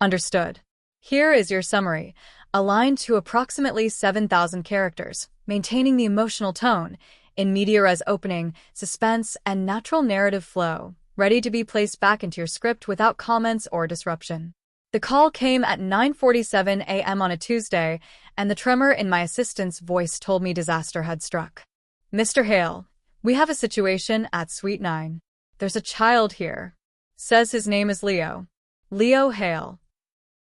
Understood. Here is your summary, aligned to approximately 7,000 characters, maintaining the emotional tone, in media res opening, suspense, and natural narrative flow, ready to be placed back into your script without comments or disruption. The call came at 9:47 a.m. on a Tuesday, and the tremor in my assistant's voice told me disaster had struck. Mr. Hale, we have a situation at Suite 9. There's a child here. Says his name is Leo. Leo Hale.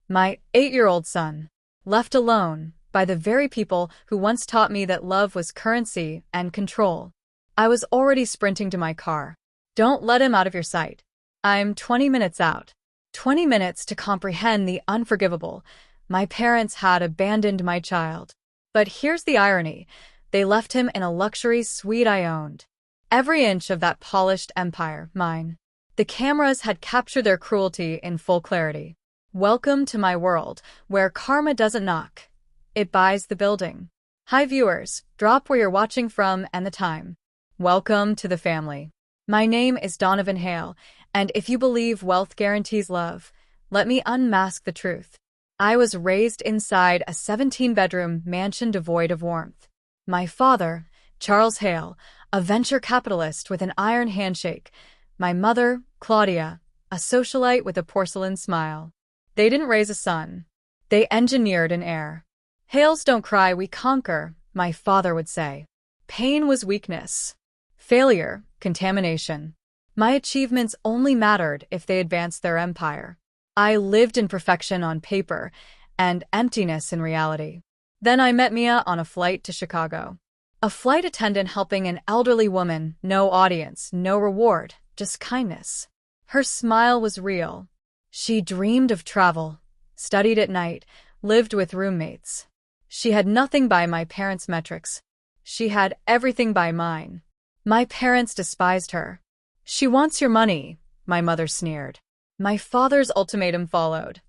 My 8-year-old son. Left alone by the very people who once taught me that love was currency and control. I was already sprinting to my car. Don't let him out of your sight. I'm 20 minutes out. 20 minutes to comprehend the unforgivable. My parents had abandoned my child. But here's the irony. They left him in a luxury suite I owned. Every inch of that polished empire, mine. The cameras had captured their cruelty in full clarity. Welcome to my world, where karma doesn't knock. It buys the building. Hi viewers, drop where you're watching from and the time. Welcome to the family. My name is Donovan Hale, and if you believe wealth guarantees love, let me unmask the truth. I was raised inside a 17-bedroom mansion devoid of warmth. My father, Charles Hale, a venture capitalist with an iron handshake. My mother, Claudia, a socialite with a porcelain smile. They didn't raise a son. They engineered an heir. Hales don't cry, we conquer, my father would say. Pain was weakness. Failure, contamination. My achievements only mattered if they advanced their empire. I lived in perfection on paper and emptiness in reality. Then I met Mia on a flight to Chicago. A flight attendant helping an elderly woman, no audience, no reward, just kindness. Her smile was real. She dreamed of travel, studied at night, lived with roommates. She had nothing by my parents' metrics. She had everything by mine. My parents despised her. She wants your money, my mother sneered. My father's ultimatum followed.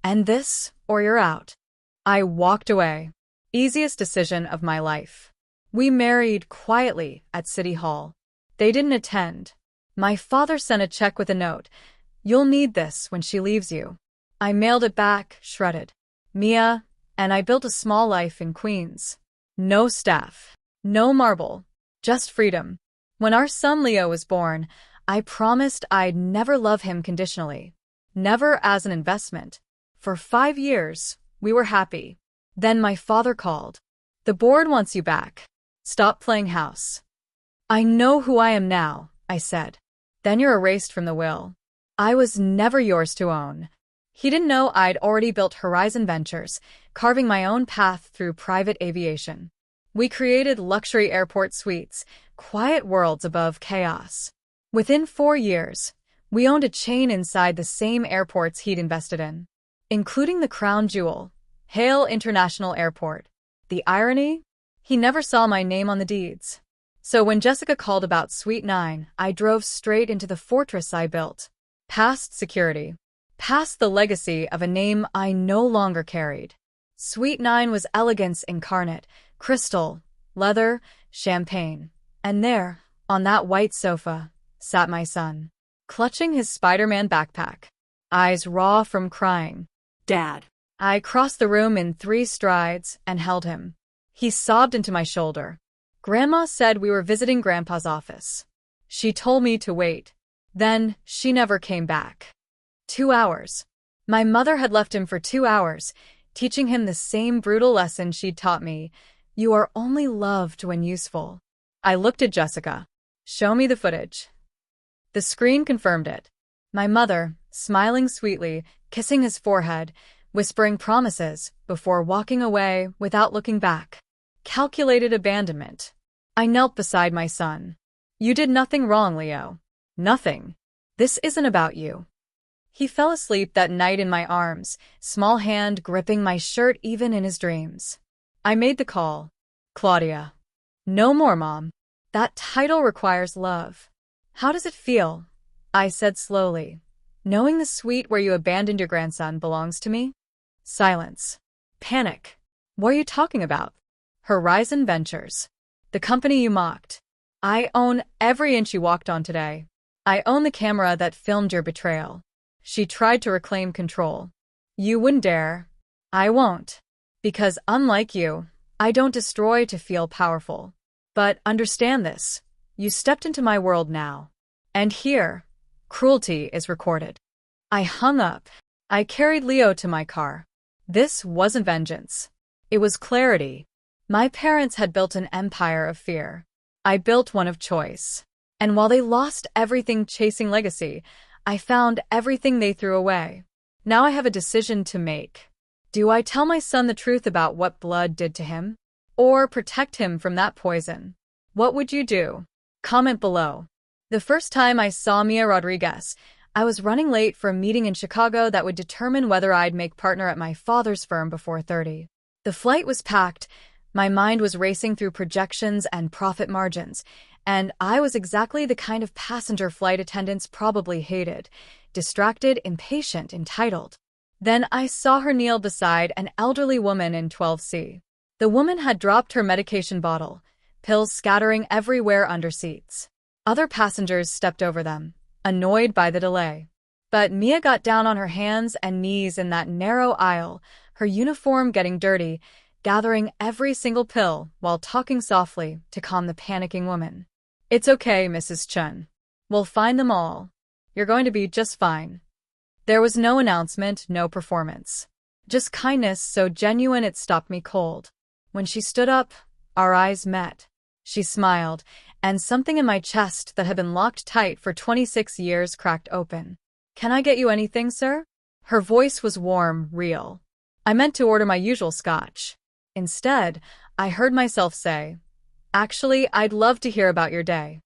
End this, or you're out. I walked away. Easiest decision of my life. We married quietly at City Hall. They didn't attend. My father sent a check with a note. You'll need this when she leaves you. I mailed it back, shredded. Mia, and I built a small life in Queens. No staff. No marble. Just freedom. When our son Leo was born, I promised I'd never love him conditionally. Never as an investment. For 5 years, we were happy. Then my father called. The board wants you back. Stop playing house. I know who I am now, I said. Then you're erased from the will. I was never yours to own. He didn't know I'd already built Horizon Ventures, carving my own path through private aviation. We created luxury airport suites, quiet worlds above chaos. Within 4 years, we owned a chain inside the same airports he'd invested in, including the crown jewel, Hale International Airport. The irony? He never saw my name on the deeds. So when Jessica called about Suite 9, I drove straight into the fortress I built. Past security. Past the legacy of a name I no longer carried. Suite 9 was elegance incarnate, crystal, leather, champagne. And there, on that white sofa, sat my son, clutching his Spider-Man backpack, eyes raw from crying. Dad. I crossed the room in 3 strides and held him. He sobbed into my shoulder. Grandma said we were visiting Grandpa's office. She told me to wait. Then, she never came back. 2 hours. My mother had left him for 2 hours, teaching him the same brutal lesson she'd taught me. You are only loved when useful. I looked at Jessica. Show me the footage. The screen confirmed it. My mother, smiling sweetly, kissing his forehead, whispering promises before walking away without looking back. Calculated abandonment. I knelt beside my son. You did nothing wrong, Leo. Nothing. This isn't about you. He fell asleep that night in my arms, small hand gripping my shirt even in his dreams. I made the call. Claudia. No more, Mom. That title requires love. How does it feel? I said slowly. Knowing the suite where you abandoned your grandson belongs to me? Silence. Panic. What are you talking about? Horizon Ventures. The company you mocked. I own every inch you walked on today. I own the camera that filmed your betrayal. She tried to reclaim control. You wouldn't dare. I won't. Because unlike you, I don't destroy to feel powerful. But understand this. You stepped into my world now. And here, cruelty is recorded. I hung up. I carried Leo to my car. This wasn't vengeance. It was clarity. My parents had built an empire of fear. I built one of choice. And while they lost everything chasing legacy, I found everything they threw away. Now I have a decision to make. Do I tell my son the truth about what blood did to him? Or protect him from that poison? What would you do? Comment below. The first time I saw Mia Rodriguez, I was running late for a meeting in Chicago that would determine whether I'd make partner at my father's firm before 30. The flight was packed, my mind was racing through projections and profit margins, and I was exactly the kind of passenger flight attendants probably hated, distracted, impatient, entitled. Then I saw her kneel beside an elderly woman in 12C. The woman had dropped her medication bottle, pills scattering everywhere under seats. Other passengers stepped over them, annoyed by the delay. But Mia got down on her hands and knees in that narrow aisle, her uniform getting dirty, gathering every single pill while talking softly to calm the panicking woman. It's okay, Mrs. Chun. We'll find them all. You're going to be just fine. There was no announcement, no performance. Just kindness so genuine it stopped me cold. When she stood up, our eyes met. She smiled, and something in my chest that had been locked tight for 26 years cracked open. Can I get you anything, sir? Her voice was warm, real. I meant to order my usual scotch. Instead, I heard myself say, "Actually, I'd love to hear about your day."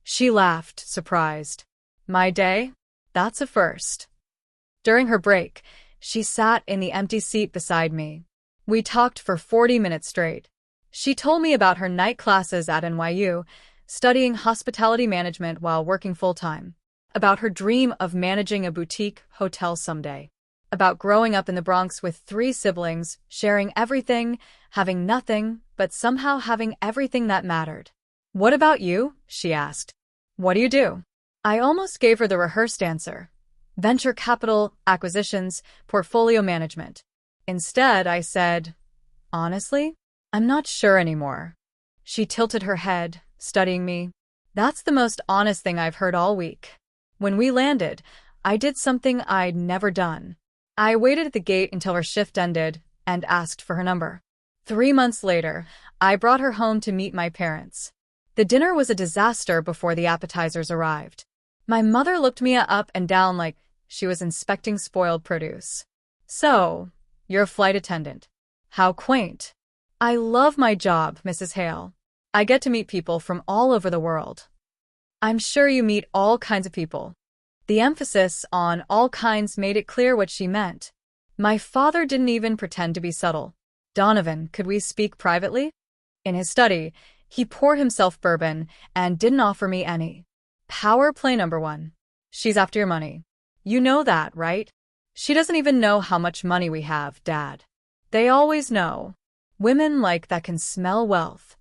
She laughed, surprised. My day? That's a first. During her break, she sat in the empty seat beside me. We talked for 40 minutes straight. She told me about her night classes at NYU, studying hospitality management while working full-time, about her dream of managing a boutique hotel someday, about growing up in the Bronx with 3 siblings, sharing everything, having nothing, but somehow having everything that mattered. What about you? She asked. What do you do? I almost gave her the rehearsed answer. Venture capital, acquisitions, portfolio management. Instead, I said, honestly, I'm not sure anymore. She tilted her head, studying me. That's the most honest thing I've heard all week. When we landed, I did something I'd never done. I waited at the gate until her shift ended and asked for her number. 3 months later, I brought her home to meet my parents. The dinner was a disaster before the appetizers arrived. My mother looked Mia up and down like she was inspecting spoiled produce. So, you're a flight attendant. How quaint. I love my job, Mrs. Hale. I get to meet people from all over the world. I'm sure you meet all kinds of people. The emphasis on all kinds made it clear what she meant. My father didn't even pretend to be subtle. Donovan, could we speak privately? In his study, he poured himself bourbon and didn't offer me any. Power play number 1. She's after your money. You know that, right? She doesn't even know how much money we have, Dad. They always know. Women like that can smell wealth.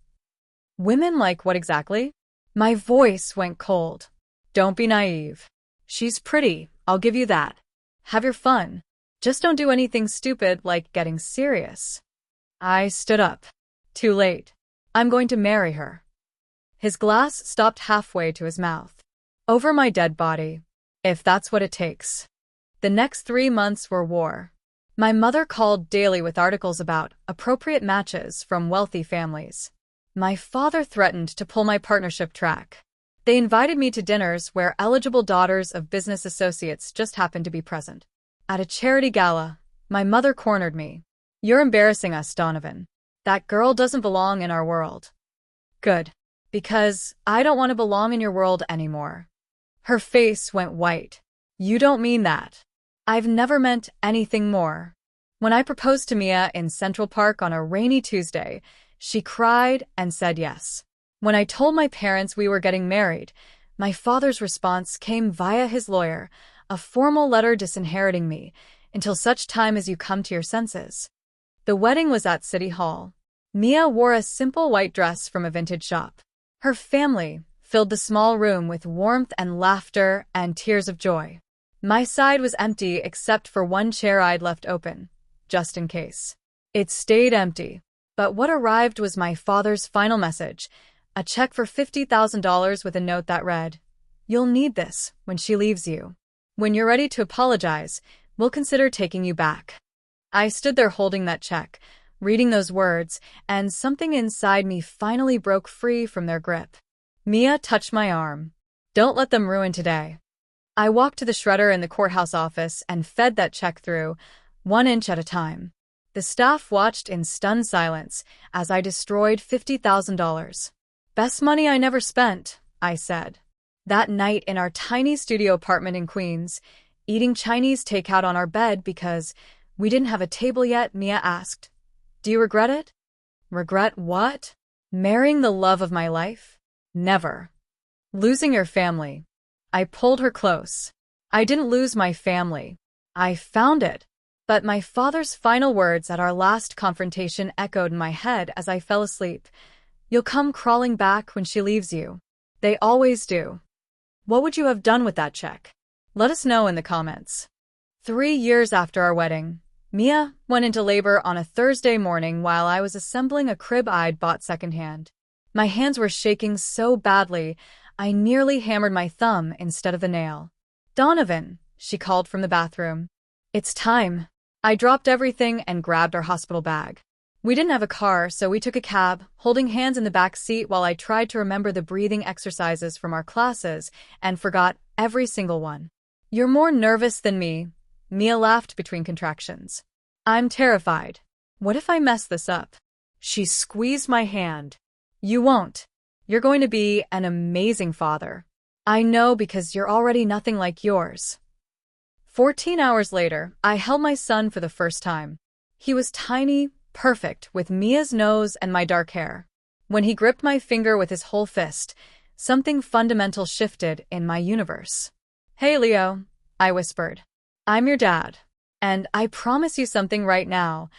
Women like what exactly? My voice went cold. Don't be naive. She's pretty, I'll give you that. Have your fun. Just don't do anything stupid like getting serious. I stood up. Too late. I'm going to marry her. His glass stopped halfway to his mouth. Over my dead body. If that's what it takes. The next 3 months were war. My mother called daily with articles about appropriate matches from wealthy families. My father threatened to pull my partnership track. They invited me to dinners where eligible daughters of business associates just happened to be present. At a charity gala, my mother cornered me. You're embarrassing us, Donovan. That girl doesn't belong in our world. Good. Because I don't want to belong in your world anymore. Her face went white. You don't mean that. I've never meant anything more. When I proposed to Mia in Central Park on a rainy Tuesday, she cried and said yes. When I told my parents we were getting married, my father's response came via his lawyer, a formal letter disinheriting me, until such time as you come to your senses. The wedding was at City Hall. Mia wore a simple white dress from a vintage shop. Her family filled the small room with warmth and laughter and tears of joy. My side was empty except for one chair I'd left open, just in case. It stayed empty. But what arrived was my father's final message, a check for $50,000 with a note that read, "You'll need this when she leaves you. When you're ready to apologize, we'll consider taking you back." I stood there holding that check, reading those words, and something inside me finally broke free from their grip. Mia touched my arm. "Don't let them ruin today." I walked to the shredder in the courthouse office and fed that check through, 1 inch at a time. The staff watched in stunned silence as I destroyed $50,000. "Best money I never spent," I said. That night in our tiny studio apartment in Queens, eating Chinese takeout on our bed because we didn't have a table yet, Mia asked, "Do you regret it?" "Regret what?" "Marrying the love of my life?" "Never." "Losing your family?" I pulled her close. "I didn't lose my family. I found it." But my father's final words at our last confrontation echoed in my head as I fell asleep. "You'll come crawling back when she leaves you. They always do." What would you have done with that check? Let us know in the comments. 3 years after our wedding, Mia went into labor on a Thursday morning while I was assembling a crib I'd bought secondhand. My hands were shaking so badly, I nearly hammered my thumb instead of the nail. "Donovan," she called from the bathroom. "It's time." I dropped everything and grabbed our hospital bag. We didn't have a car, so we took a cab, holding hands in the back seat while I tried to remember the breathing exercises from our classes and forgot every single one. "You're more nervous than me," Mia laughed between contractions. "I'm terrified. What if I mess this up?" She squeezed my hand. "You won't. You're going to be an amazing father. I know because you're already nothing like yours." 14 hours later, I held my son for the first time. He was tiny, perfect, with Mia's nose and my dark hair. When he gripped my finger with his whole fist, something fundamental shifted in my universe. "Hey, Leo," I whispered. "I'm your dad. And I promise you something right now.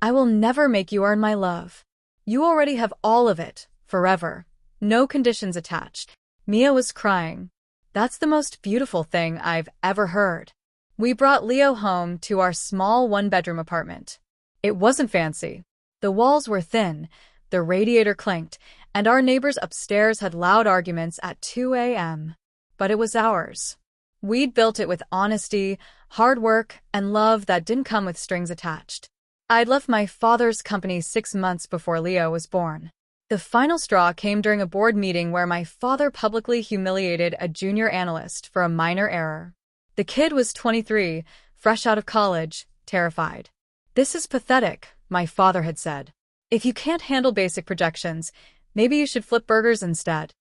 I will never make you earn my love. You already have all of it, forever. No conditions attached." Mia was crying. "That's the most beautiful thing I've ever heard." We brought Leo home to our small one-bedroom apartment. It wasn't fancy. The walls were thin, the radiator clanked, and our neighbors upstairs had loud arguments at 2 a.m. But it was ours. We'd built it with honesty, hard work, and love that didn't come with strings attached. I'd left my father's company 6 months before Leo was born. The final straw came during a board meeting where my father publicly humiliated a junior analyst for a minor error. The kid was 23, fresh out of college, terrified. "This is pathetic," my father had said. "If you can't handle basic projections, maybe you should flip burgers instead."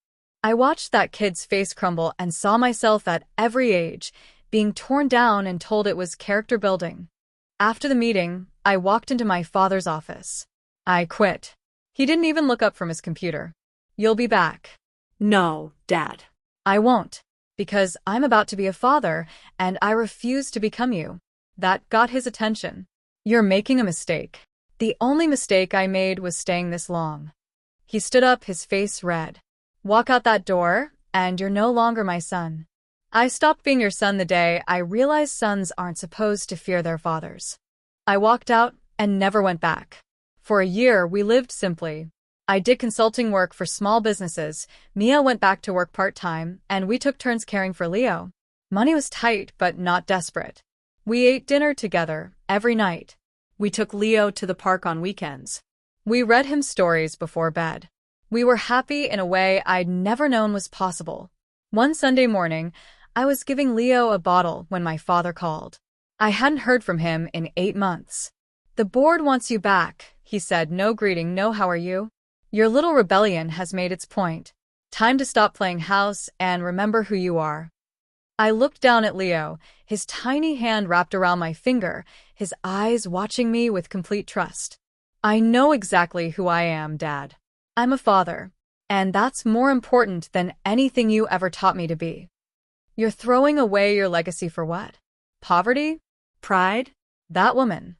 I watched that kid's face crumble and saw myself at every age, being torn down and told it was character building. After the meeting, I walked into my father's office. I quit. He didn't even look up from his computer. "You'll be back." "No, Dad." "I won't. Because I'm about to be a father, and I refuse to become you." That got his attention. "You're making a mistake." "The only mistake I made was staying this long." He stood up, his face red. "Walk out that door, and you're no longer my son." I stopped being your son the day I realized sons aren't supposed to fear their fathers. I walked out and never went back. For a year, we lived simply. I did consulting work for small businesses, Mia went back to work part-time, and we took turns caring for Leo. Money was tight, but not desperate. We ate dinner together, every night. We took Leo to the park on weekends. We read him stories before bed. We were happy in a way I'd never known was possible. One Sunday morning, I was giving Leo a bottle when my father called. I hadn't heard from him in 8 months. "The board wants you back," he said, "no greeting, no how are you? Your little rebellion has made its point. Time to stop playing house and remember who you are." I looked down at Leo, his tiny hand wrapped around my finger, his eyes watching me with complete trust. "I know exactly who I am, Dad. I'm a father, and that's more important than anything you ever taught me to be." "You're throwing away your legacy for what? Poverty? Pride? That woman."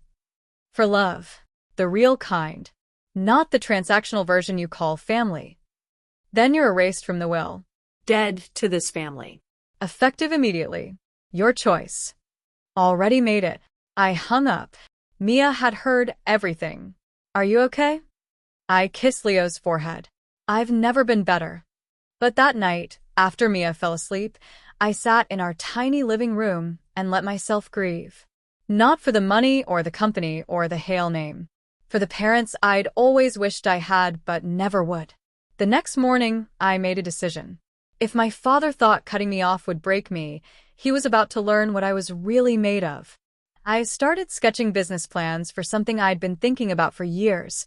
"For love. The real kind. Not the transactional version you call family." "Then you're erased from the will." "Dead to this family." Effective immediately. Your choice. Already made it. I hung up. Mia had heard everything. Are you okay? I kissed Leo's forehead. I've never been better. But that night, after Mia fell asleep, I sat in our tiny living room and let myself grieve. Not for the money or the company or the Hale name. For the parents I'd always wished I had but never would. The next morning, I made a decision. If my father thought cutting me off would break me, he was about to learn what I was really made of. I started sketching business plans for something I'd been thinking about for years,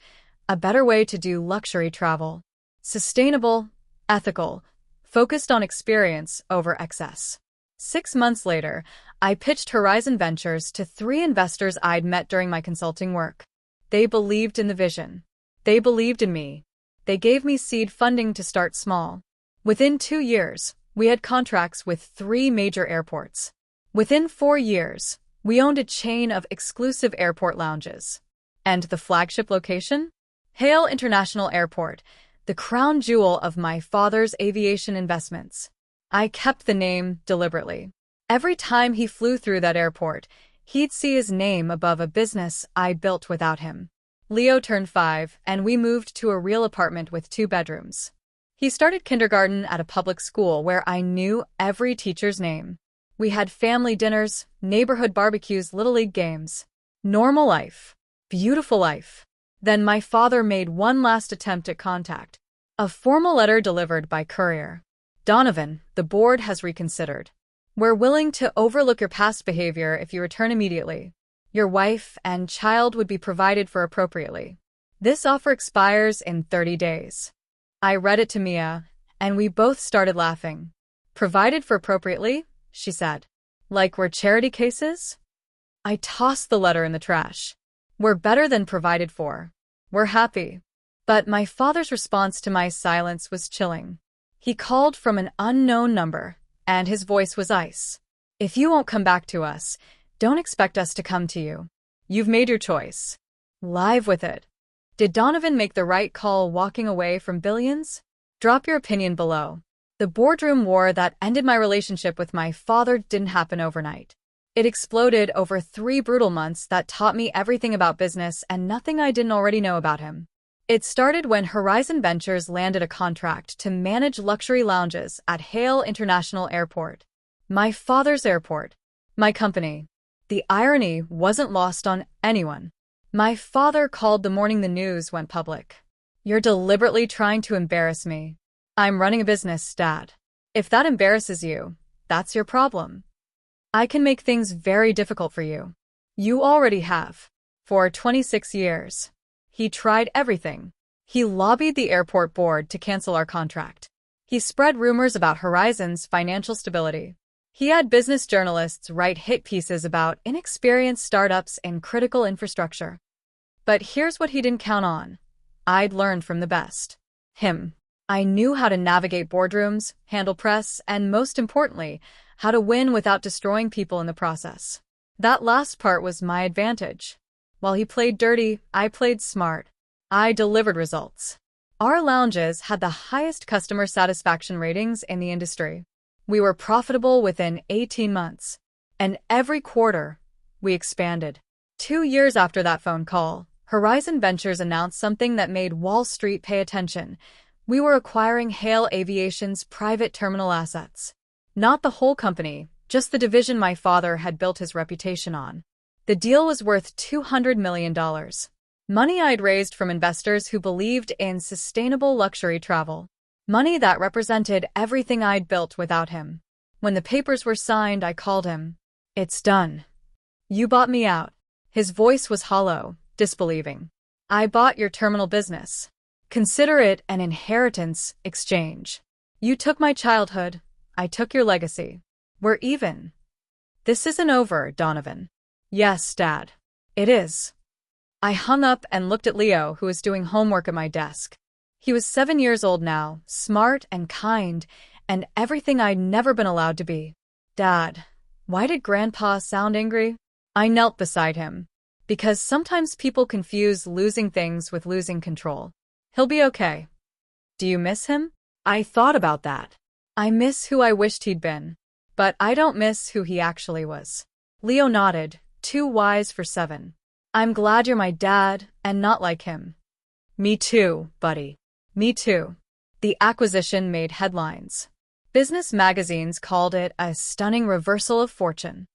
a better way to do luxury travel. Sustainable, ethical, focused on experience over excess. 6 months later, I pitched Horizon Ventures to 3 investors I'd met during my consulting work. They believed in the vision. They believed in me. They gave me seed funding to start small. Within 2 years, we had contracts with 3 major airports. Within 4 years, we owned a chain of exclusive airport lounges. And the flagship location? Hale International Airport, the crown jewel of my father's aviation investments. I kept the name deliberately. Every time he flew through that airport, he'd see his name above a business I built without him. Leo turned 5, and we moved to a real apartment with 2 bedrooms. He started kindergarten at a public school where I knew every teacher's name. We had family dinners, neighborhood barbecues, little league games. Normal life. Beautiful life. Then my father made one last attempt at contact. A formal letter delivered by courier. Donovan, the board has reconsidered. We're willing to overlook your past behavior if you return immediately. Your wife and child would be provided for appropriately. This offer expires in 30 days. I read it to Mia, and we both started laughing. Provided for appropriately? She said. Like we're charity cases? I tossed the letter in the trash. We're better than provided for. We're happy. But my father's response to my silence was chilling. He called from an unknown number, and his voice was ice. If you won't come back to us, don't expect us to come to you. You've made your choice. Live with it. Did Donovan make the right call walking away from billions? Drop your opinion below. The boardroom war that ended my relationship with my father didn't happen overnight. It exploded over 3 brutal months that taught me everything about business and nothing I didn't already know about him. It started when Horizon Ventures landed a contract to manage luxury lounges at Hale International Airport. My father's airport. My company. The irony wasn't lost on anyone. My father called the morning the news went public. You're deliberately trying to embarrass me. I'm running a business, Dad. If that embarrasses you, that's your problem. I can make things very difficult for you. You already have. For 26 years. He tried everything. He lobbied the airport board to cancel our contract. He spread rumors about Horizon's financial stability. He had business journalists write hit pieces about inexperienced startups and critical infrastructure. But here's what he didn't count on. I'd learned from the best. Him. I knew how to navigate boardrooms, handle press, and most importantly, how to win without destroying people in the process. That last part was my advantage. While he played dirty, I played smart. I delivered results. Our lounges had the highest customer satisfaction ratings in the industry. We were profitable within 18 months. And every quarter, we expanded. 2 years after that phone call, Horizon Ventures announced something that made Wall Street pay attention. We were acquiring Hale Aviation's private terminal assets. Not the whole company, just the division my father had built his reputation on. The deal was worth $200 million. Money I'd raised from investors who believed in sustainable luxury travel. Money that represented everything I'd built without him. When the papers were signed, I called him. It's done. You bought me out. His voice was hollow, disbelieving. I bought your terminal business. Consider it an inheritance exchange. You took my childhood. I took your legacy. We're even. This isn't over, Donovan. Yes, Dad. It is. I hung up and looked at Leo, who was doing homework at my desk. He was 7 years old now, smart and kind, and everything I'd never been allowed to be. Dad, why did Grandpa sound angry? I knelt beside him. Because sometimes people confuse losing things with losing control. He'll be okay. Do you miss him? I thought about that. I miss who I wished he'd been. but I don't miss who he actually was. Leo nodded, too wise for 7. I'm glad you're my dad and not like him. Me too, buddy. Me too. The acquisition made headlines. Business magazines called it a stunning reversal of fortune.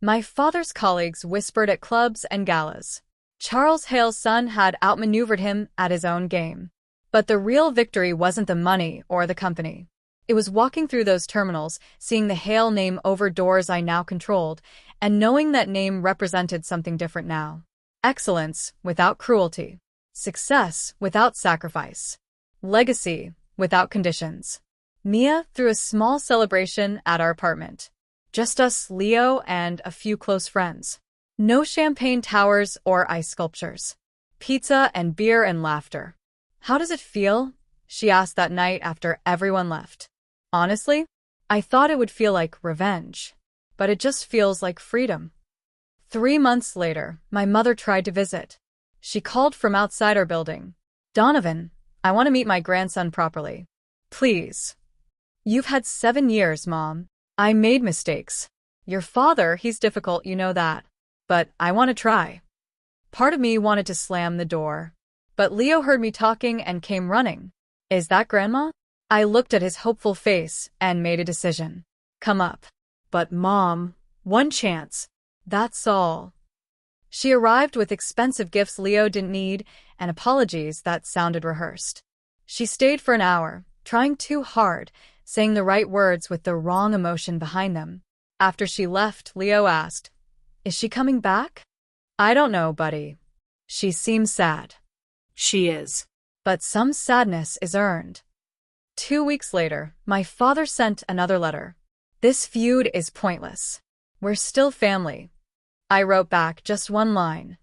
My father's colleagues whispered at clubs and galas. Charles Hale's son had outmaneuvered him at his own game. But the real victory wasn't the money or the company. It was walking through those terminals, seeing the Hale name over doors I now controlled, and knowing that name represented something different now. Excellence without cruelty. Success without sacrifice. Legacy without conditions. Mia threw a small celebration at our apartment. Just us, Leo, and a few close friends. No champagne towers or ice sculptures. Pizza and beer and laughter. How does it feel? She asked that night after everyone left. Honestly, I thought it would feel like revenge. But it just feels like freedom. 3 months later, my mother tried to visit. She called from outside our building. Donovan, I want to meet my grandson properly. Please. You've had 7 years, Mom. I made mistakes. Your father, he's difficult, you know that. But I want to try. Part of me wanted to slam the door. But Leo heard me talking and came running. Is that Grandma? I looked at his hopeful face and made a decision. Come up. But Mom, one chance. That's all. She arrived with expensive gifts Leo didn't need and apologies that sounded rehearsed. She stayed for an hour, trying too hard, saying the right words with the wrong emotion behind them. After she left, Leo asked, Is she coming back? I don't know, buddy. She seems sad. She is. But some sadness is earned. 2 weeks later, my father sent another letter. This feud is pointless. We're still family. I wrote back just one line.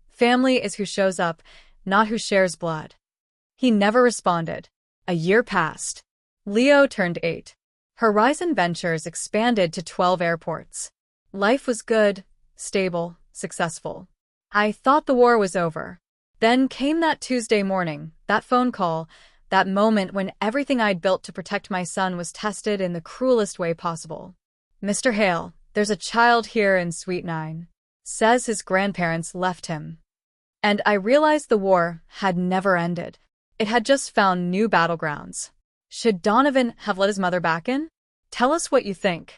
Family is who shows up, not who shares blood. He never responded. A year passed. Leo turned 8. Horizon Ventures expanded to 12 airports. Life was good, stable, successful. I thought the war was over. Then came that Tuesday morning, that phone call, that moment when everything I'd built to protect my son was tested in the cruelest way possible. Mr. Hale, there's a child here in Suite 9. Says his grandparents left him. And I realized the war had never ended. It had just found new battlegrounds. Should Donovan have let his mother back in? Tell us what you think.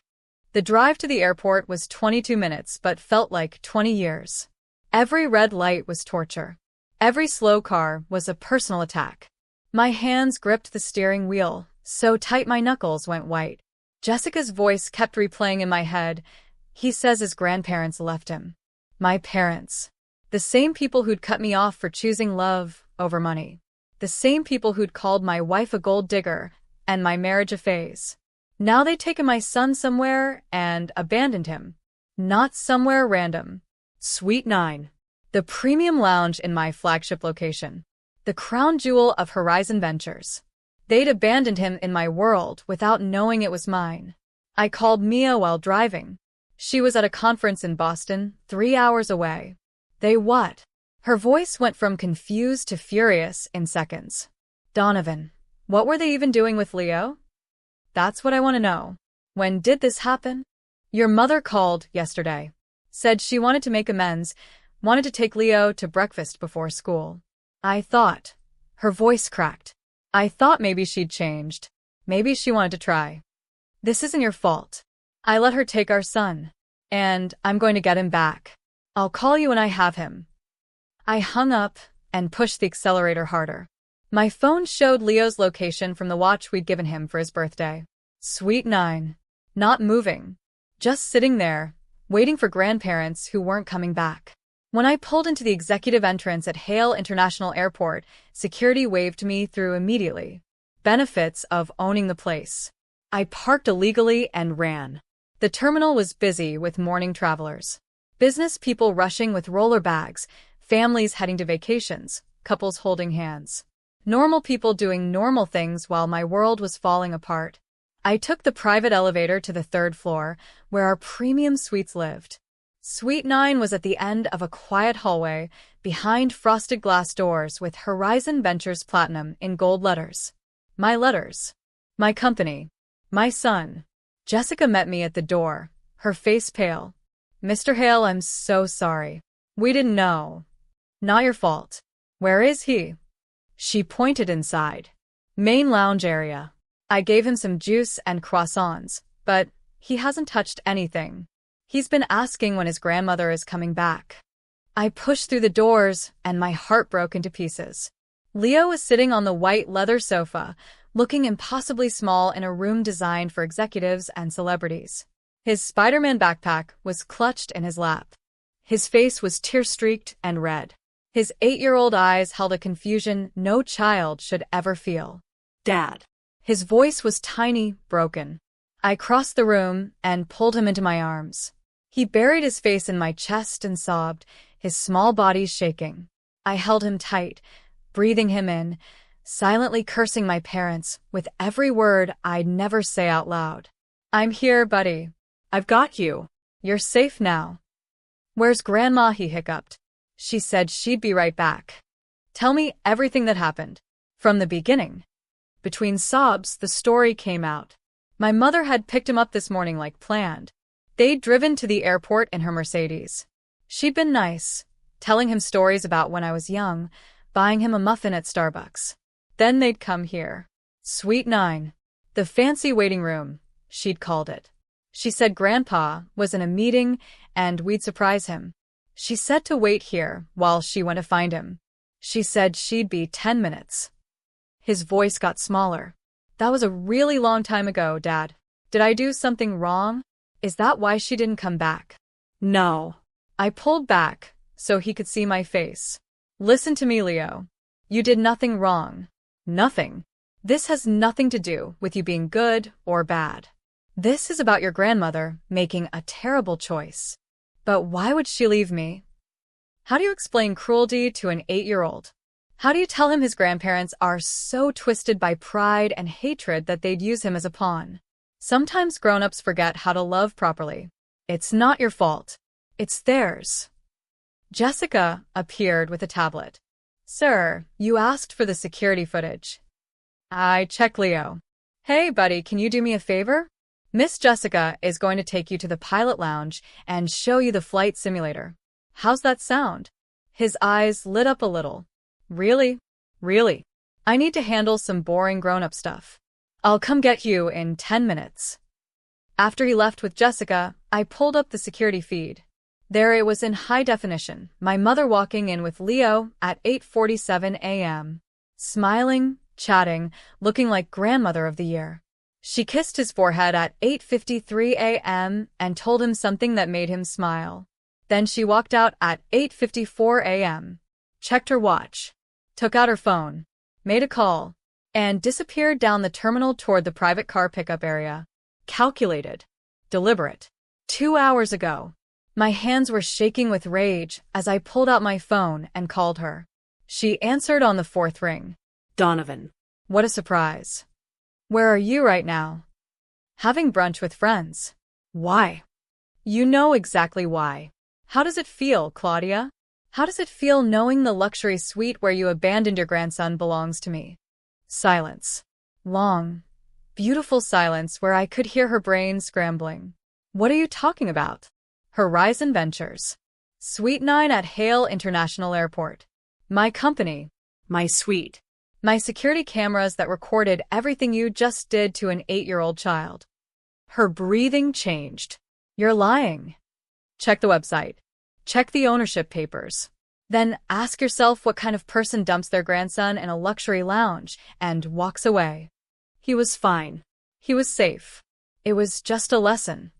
The drive to the airport was 22 minutes but felt like 20 years. Every red light was torture. Every slow car was a personal attack. My hands gripped the steering wheel, so tight my knuckles went white. Jessica's voice kept replaying in my head. He says his grandparents left him. My parents. The same people who'd cut me off for choosing love over money. The same people who'd called my wife a gold digger and my marriage a phase. Now they'd taken my son somewhere and abandoned him. Not somewhere random. Suite 9. The premium lounge in my flagship location. The crown jewel of Horizon Ventures. They'd abandoned him in my world without knowing it was mine. I called Mia while driving. She was at a conference in Boston, 3 hours away. They what? Her voice went from confused to furious in seconds. Donovan, what were they even doing with Leo? That's what I want to know. When did this happen? Your mother called yesterday. Said she wanted to make amends, wanted to take Leo to breakfast before school. I thought. Her voice cracked. I thought maybe she'd changed. Maybe she wanted to try. This isn't your fault. I let her take our son. And I'm going to get him back. I'll call you when I have him. I hung up and pushed the accelerator harder. My phone showed Leo's location from the watch we'd given him for his birthday. Suite 9. Not moving. Just sitting there, waiting for grandparents who weren't coming back. When I pulled into the executive entrance at Hale International Airport, security waved me through immediately. Benefits of owning the place. I parked illegally and ran. The terminal was busy with morning travelers. Business people rushing with roller bags, families heading to vacations, couples holding hands. Normal people doing normal things while my world was falling apart. I took the private elevator to the 3rd floor, where our premium suites lived. Suite 9 was at the end of a quiet hallway, behind frosted glass doors with Horizon Ventures Platinum in gold letters. My letters. My company. My son. Jessica met me at the door, her face pale. Mr. Hale, I'm so sorry. We didn't know. Not your fault. Where is he? She pointed inside. Main lounge area. I gave him some juice and croissants, but he hasn't touched anything. He's been asking when his grandmother is coming back. I pushed through the doors, and my heart broke into pieces. Leo was sitting on the white leather sofa, looking impossibly small in a room designed for executives and celebrities. His Spider-Man backpack was clutched in his lap. His face was tear-streaked and red. His 8-year-old eyes held a confusion no child should ever feel. Dad. His voice was tiny, broken. I crossed the room and pulled him into my arms. He buried his face in my chest and sobbed, his small body shaking. I held him tight, breathing him in, silently cursing my parents with every word I'd never say out loud. I'm here, buddy. I've got you. You're safe now. Where's Grandma? He hiccuped. She said she'd be right back. Tell me everything that happened. From the beginning. Between sobs, the story came out. My mother had picked him up this morning like planned. They'd driven to the airport in her Mercedes. She'd been nice, telling him stories about when I was young, buying him a muffin at Starbucks. Then they'd come here. Suite 9. The fancy waiting room, she'd called it. She said Grandpa was in a meeting and we'd surprise him. She said to wait here while she went to find him. She said she'd be 10 minutes. His voice got smaller. That was a really long time ago, Dad. Did I do something wrong? Is that why she didn't come back? No. I pulled back so he could see my face. Listen to me, Leo. You did nothing wrong. Nothing. This has nothing to do with you being good or bad. This is about your grandmother making a terrible choice. But why would she leave me? How do you explain cruelty to an 8-year-old? How do you tell him his grandparents are so twisted by pride and hatred that they'd use him as a pawn? Sometimes grown-ups forget how to love properly. It's not your fault. It's theirs. Jessica appeared with a tablet. Sir, you asked for the security footage. I check, Leo. Hey, buddy, can you do me a favor? Miss Jessica is going to take you to the pilot lounge and show you the flight simulator. How's that sound? His eyes lit up a little. Really? Really? I need to handle some boring grown-up stuff. I'll come get you in 10 minutes. After he left with Jessica, I pulled up the security feed. There it was in high definition, my mother walking in with Leo at 8:47 a.m. Smiling, chatting, looking like grandmother of the year. She kissed his forehead at 8:53 a.m. and told him something that made him smile. Then she walked out at 8:54 a.m., checked her watch, took out her phone, made a call, and disappeared down the terminal toward the private car pickup area. Calculated. Deliberate. 2 hours ago. My hands were shaking with rage as I pulled out my phone and called her. She answered on the 4th ring. Donovan. What a surprise. Where are you right now? Having brunch with friends. Why? You know exactly why. How does it feel, Claudia? How does it feel knowing the luxury suite where you abandoned your grandson belongs to me? Silence. Long, beautiful silence where I could hear her brain scrambling. What are you talking about? Horizon Ventures. Suite 9 at Hale International Airport. My company. My suite. My security cameras that recorded everything you just did to an 8-year-old child. Her breathing changed. You're lying. Check the website. Check the ownership papers. Then ask yourself what kind of person dumps their grandson in a luxury lounge and walks away. He was fine. He was safe. It was just a lesson.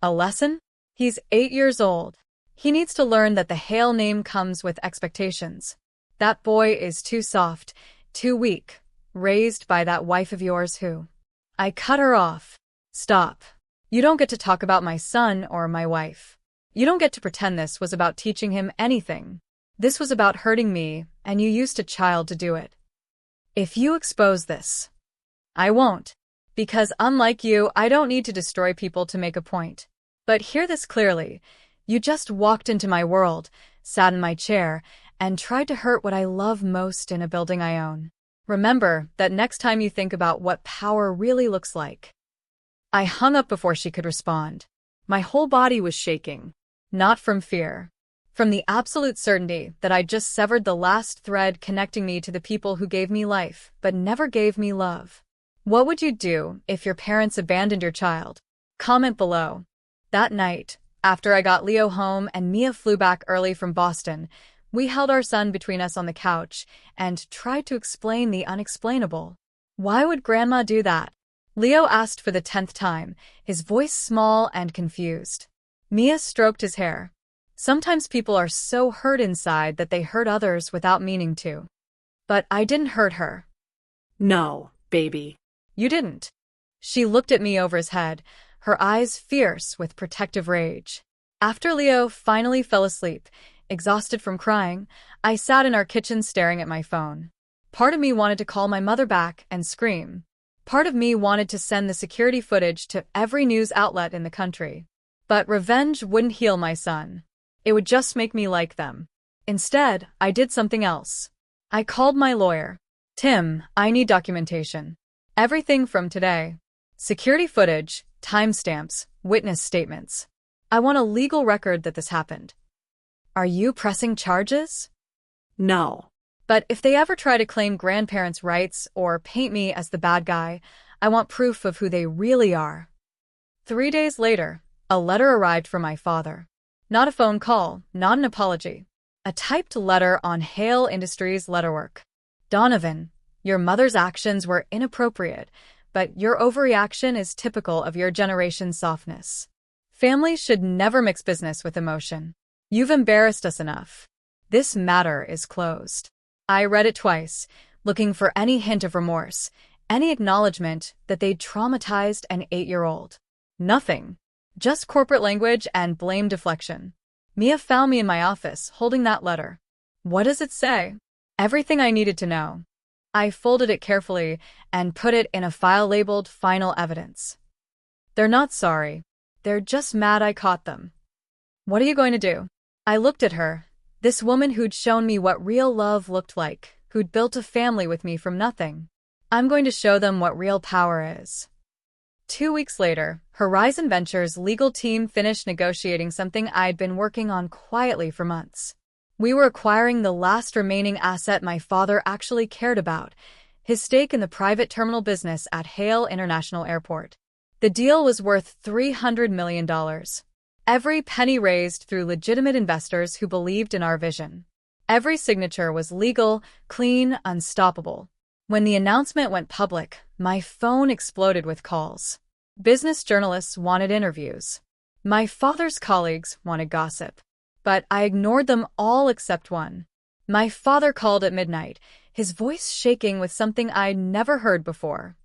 A lesson? He's 8 years old. He needs to learn that the Hale name comes with expectations. That boy is too soft, too weak, raised by that wife of yours who... I cut her off. Stop. You don't get to talk about my son or my wife. You don't get to pretend this was about teaching him anything. This was about hurting me, and you used a child to do it. If you expose this, I won't. Because unlike you, I don't need to destroy people to make a point. But hear this clearly. You just walked into my world, sat in my chair, and tried to hurt what I love most in a building I own. Remember that next time you think about what power really looks like. I hung up before she could respond. My whole body was shaking. Not from fear. From the absolute certainty that I'd just severed the last thread connecting me to the people who gave me life, but never gave me love. What would you do if your parents abandoned your child? Comment below. That night, after I got Leo home and Mia flew back early from Boston, we held our son between us on the couch and tried to explain the unexplainable. Why would Grandma do that? Leo asked for the 10th time, his voice small and confused. Mia stroked his hair. Sometimes people are so hurt inside that they hurt others without meaning to. But I didn't hurt her. No, baby. You didn't. She looked at me over his head, her eyes fierce with protective rage. After Leo finally fell asleep, exhausted from crying, I sat in our kitchen staring at my phone. Part of me wanted to call my mother back and scream. Part of me wanted to send the security footage to every news outlet in the country. But revenge wouldn't heal my son. It would just make me like them. Instead, I did something else. I called my lawyer. Tim, I need documentation. Everything from today. Security footage, timestamps, witness statements. I want a legal record that this happened. Are you pressing charges? No. But if they ever try to claim grandparents' rights or paint me as the bad guy, I want proof of who they really are. 3 days later, a letter arrived from my father. Not a phone call, not an apology. A typed letter on Hale Industries letterwork. Donovan, your mother's actions were inappropriate, but your overreaction is typical of your generation's softness. Families should never mix business with emotion. You've embarrassed us enough. This matter is closed. I read it twice, looking for any hint of remorse, any acknowledgement that they'd traumatized an 8-year-old. Nothing. Just corporate language and blame deflection. Mia found me in my office, holding that letter. What does it say? Everything I needed to know. I folded it carefully and put it in a file labeled Final Evidence. They're not sorry. They're just mad I caught them. What are you going to do? I looked at her. This woman who'd shown me what real love looked like, who'd built a family with me from nothing. I'm going to show them what real power is. 2 weeks later, Horizon Ventures' legal team finished negotiating something I'd been working on quietly for months. We were acquiring the last remaining asset my father actually cared about, his stake in the private terminal business at Hale International Airport. The deal was worth $300 million. Every penny raised through legitimate investors who believed in our vision. Every signature was legal, clean, unstoppable. When the announcement went public, my phone exploded with calls. Business journalists wanted interviews. My father's colleagues wanted gossip. But I ignored them all except one. My father called at midnight, his voice shaking with something I'd never heard before.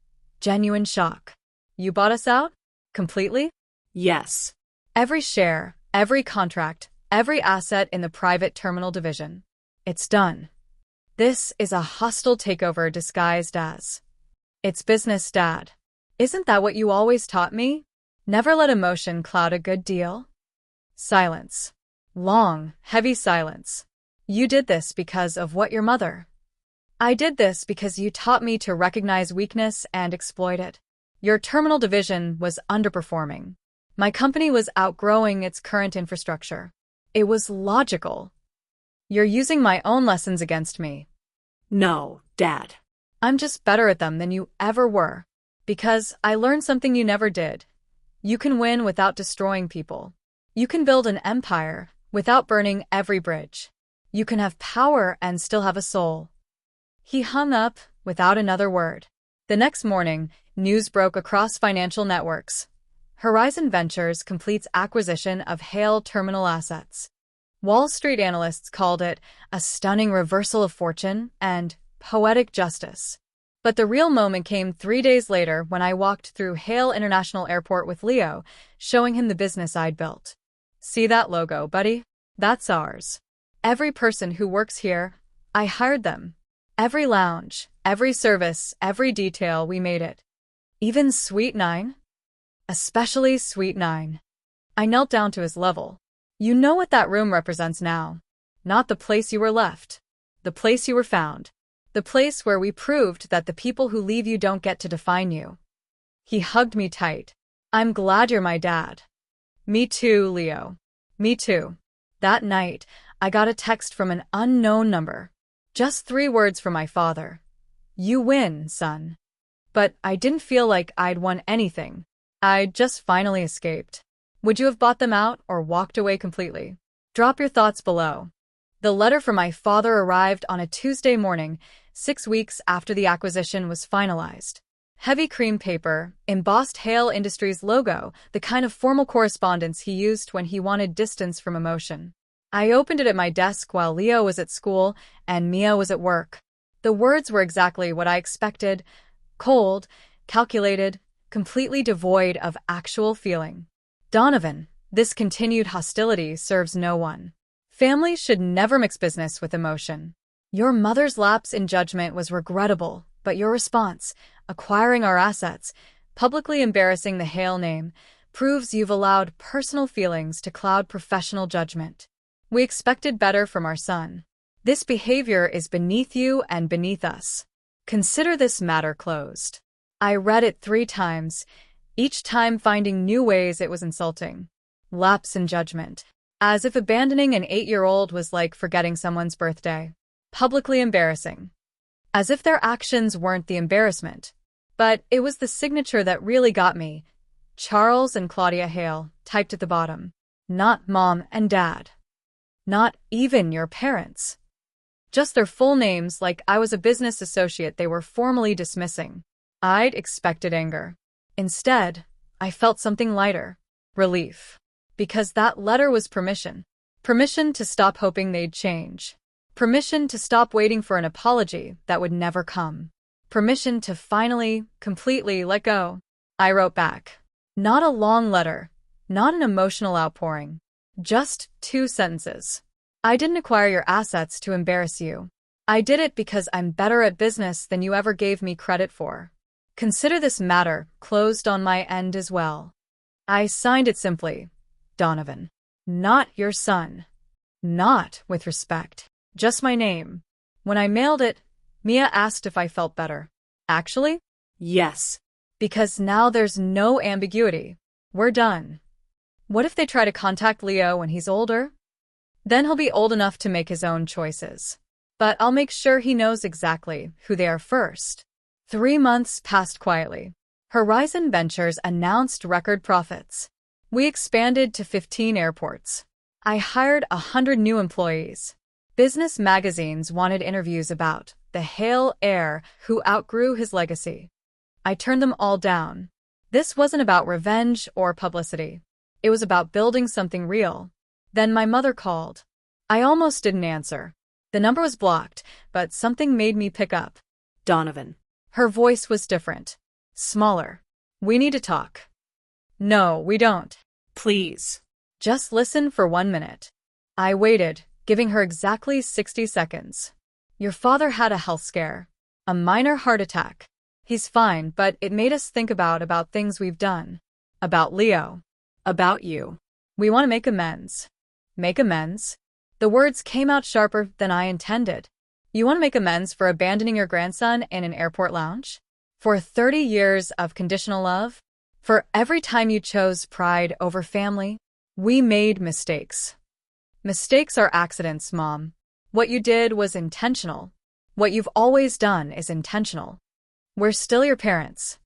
Genuine shock. You bought us out? Completely? Yes. Every share, every contract, every asset in the private terminal division. It's done. This is a hostile takeover disguised as. It's business, Dad. Isn't that what you always taught me? Never let emotion cloud a good deal? Silence. Long, heavy silence. You did this because of what your mother. I did this because you taught me to recognize weakness and exploit it. Your terminal division was underperforming. My company was outgrowing its current infrastructure. It was logical. You're using my own lessons against me. No, Dad. I'm just better at them than you ever were. Because I learned something you never did. You can win without destroying people. You can build an empire without burning every bridge. You can have power and still have a soul. He hung up without another word. The next morning, news broke across financial networks. Horizon Ventures completes acquisition of Hale terminal assets. Wall Street analysts called it a stunning reversal of fortune and poetic justice. But the real moment came 3 days later when I walked through Hale International Airport with Leo, showing him the business I'd built. See that logo, buddy? That's ours. Every person who works here, I hired them. Every lounge, every service, every detail, we made it. Even Suite 9? Especially Suite 9. I knelt down to his level. You know what that room represents now. Not the place you were left. The place you were found. The place where we proved that the people who leave you don't get to define you. He hugged me tight. I'm glad you're my dad. Me too, Leo. Me too. That night, I got a text from an unknown number. Just 3 words from my father. You win, son. But I didn't feel like I'd won anything. I just finally escaped. Would you have bought them out or walked away completely? Drop your thoughts below. The letter from my father arrived on a Tuesday morning, 6 weeks after the acquisition was finalized. Heavy cream paper, embossed Hale Industries logo, the kind of formal correspondence he used when he wanted distance from emotion. I opened it at my desk while Leo was at school and Mia was at work. The words were exactly what I expected: cold, calculated, completely devoid of actual feeling. Donovan, this continued hostility serves no one. Families should never mix business with emotion. Your mother's lapse in judgment was regrettable, but your response, acquiring our assets, publicly embarrassing the Hale name, proves you've allowed personal feelings to cloud professional judgment. We expected better from our son. This behavior is beneath you and beneath us. Consider this matter closed. I read it 3 times, each time finding new ways it was insulting. Lapse in judgment. As if abandoning an 8-year-old was like forgetting someone's birthday. Publicly embarrassing. As if their actions weren't the embarrassment. But it was the signature that really got me. Charles and Claudia Hale, typed at the bottom. Not mom and dad. Not even your parents. Just their full names, like I was a business associate they were formally dismissing. I'd expected anger. Instead, I felt something lighter. Relief. Because that letter was permission. Permission to stop hoping they'd change. Permission to stop waiting for an apology that would never come. Permission to finally, completely let go. I wrote back. Not a long letter. Not an emotional outpouring. Just 2 sentences. I didn't acquire your assets to embarrass you. I did it because I'm better at business than you ever gave me credit for. Consider this matter closed on my end as well. I signed it simply. Donovan. Not your son. Not with respect. Just my name. When I mailed it, Mia asked if I felt better. Actually? Yes. Because now there's no ambiguity. We're done. What if they try to contact Leo when he's older? Then he'll be old enough to make his own choices. But I'll make sure he knows exactly who they are first. 3 months passed quietly. Horizon Ventures announced record profits. We expanded to 15 airports. I hired 100 new employees. Business magazines wanted interviews about the Hale heir who outgrew his legacy. I turned them all down. This wasn't about revenge or publicity. It was about building something real. Then my mother called. I almost didn't answer. The number was blocked, but something made me pick up. Donovan. Her voice was different. Smaller. We need to talk. No, we don't. Please. Just listen for 1 minute. I waited, giving her exactly 60 seconds. Your father had a health scare. A minor heart attack. He's fine, but it made us think about things we've done. About Leo. About you. We want to make amends. Make amends? The words came out sharper than I intended. You want to make amends for abandoning your grandson in an airport lounge? For 30 years of conditional love? For every time you chose pride over family? We made mistakes. Mistakes are accidents, Mom. What you did was intentional. What you've always done is intentional. We're still your parents.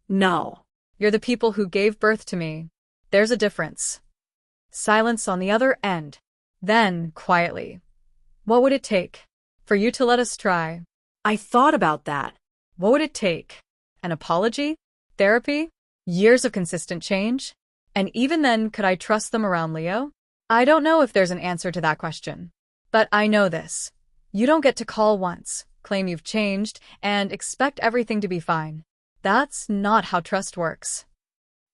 No. You're the people who gave birth to me. There's a difference. Silence on the other end. Then, quietly. What would it take? For you to let us try? I thought about that. What would it take? An apology? Therapy? Years of consistent change? And even then, could I trust them around Leo? I don't know if there's an answer to that question. But I know this. You don't get to call once, claim you've changed, and expect everything to be fine. That's not how trust works.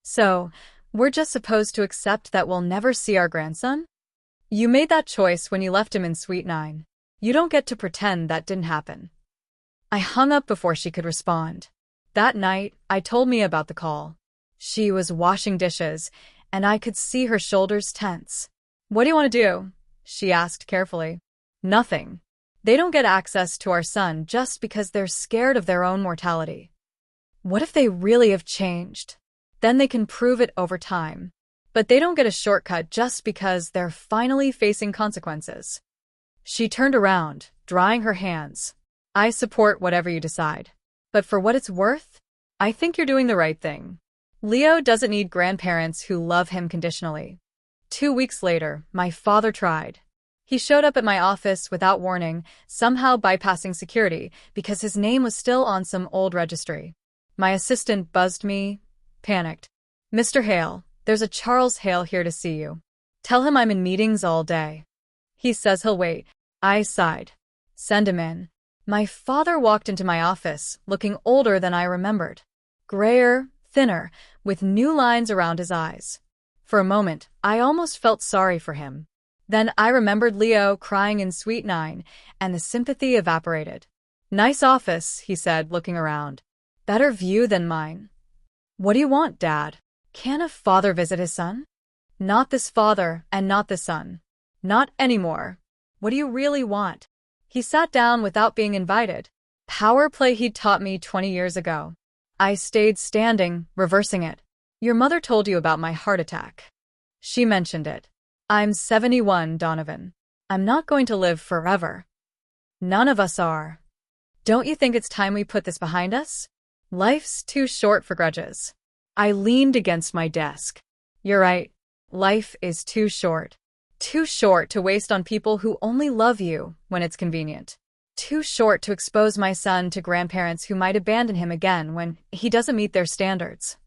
So, we're just supposed to accept that we'll never see our grandson? You made that choice when you left him in Suite 9. You don't get to pretend that didn't happen. I hung up before she could respond. That night, I told Mia about the call. She was washing dishes, and I could see her shoulders tense. What do you want to do? She asked carefully. Nothing. They don't get access to our son just because they're scared of their own mortality. What if they really have changed? Then they can prove it over time. But they don't get a shortcut just because they're finally facing consequences. She turned around, drying her hands. I support whatever you decide. But for what it's worth, I think you're doing the right thing. Leo doesn't need grandparents who love him conditionally. 2 weeks later, my father tried. He showed up at my office without warning, somehow bypassing security because his name was still on some old registry. My assistant buzzed me, panicked. "Mr. Hale, there's a Charles Hale here to see you. Tell him I'm in meetings all day." "He says he'll wait." I sighed. "Send him in." My father walked into my office, looking older than I remembered. Grayer, thinner, with new lines around his eyes. For a moment, I almost felt sorry for him. Then I remembered Leo crying in Suite 9, and the sympathy evaporated. "Nice office," he said, looking around. "Better view than mine." "What do you want, Dad?" "Can a father visit his son?" "Not this father, and not this son. Not anymore." "What do you really want?" He sat down without being invited. Power play he'd taught me 20 years ago. I stayed standing, reversing it. "Your mother told you about my heart attack." "She mentioned it." "I'm 71, Donovan. I'm not going to live forever." "None of us are." "Don't you think it's time we put this behind us? Life's too short for grudges." I leaned against my desk. "You're right. Life is too short. Too short to waste on people who only love you when it's convenient. Too short to expose my son to grandparents who might abandon him again when he doesn't meet their standards."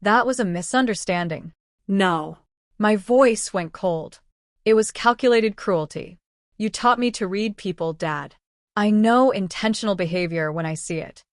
That was a misunderstanding. No. My voice went cold. It was calculated cruelty. "You taught me to read people, Dad. I know intentional behavior when I see it."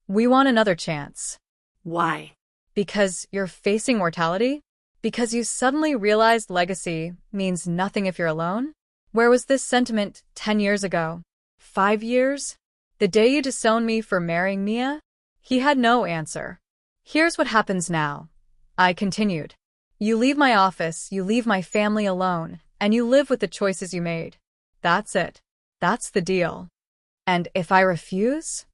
"We want another chance." Why? "Because you're facing mortality? Because you suddenly realized legacy means nothing if you're alone? Where was this sentiment 10 years ago? 5 years? The day you disowned me for marrying Mia?" He had no answer. "Here's what happens now," I continued. "You leave my office, you leave my family alone, and you live with the choices you made. That's it. That's the deal. And if I refuse?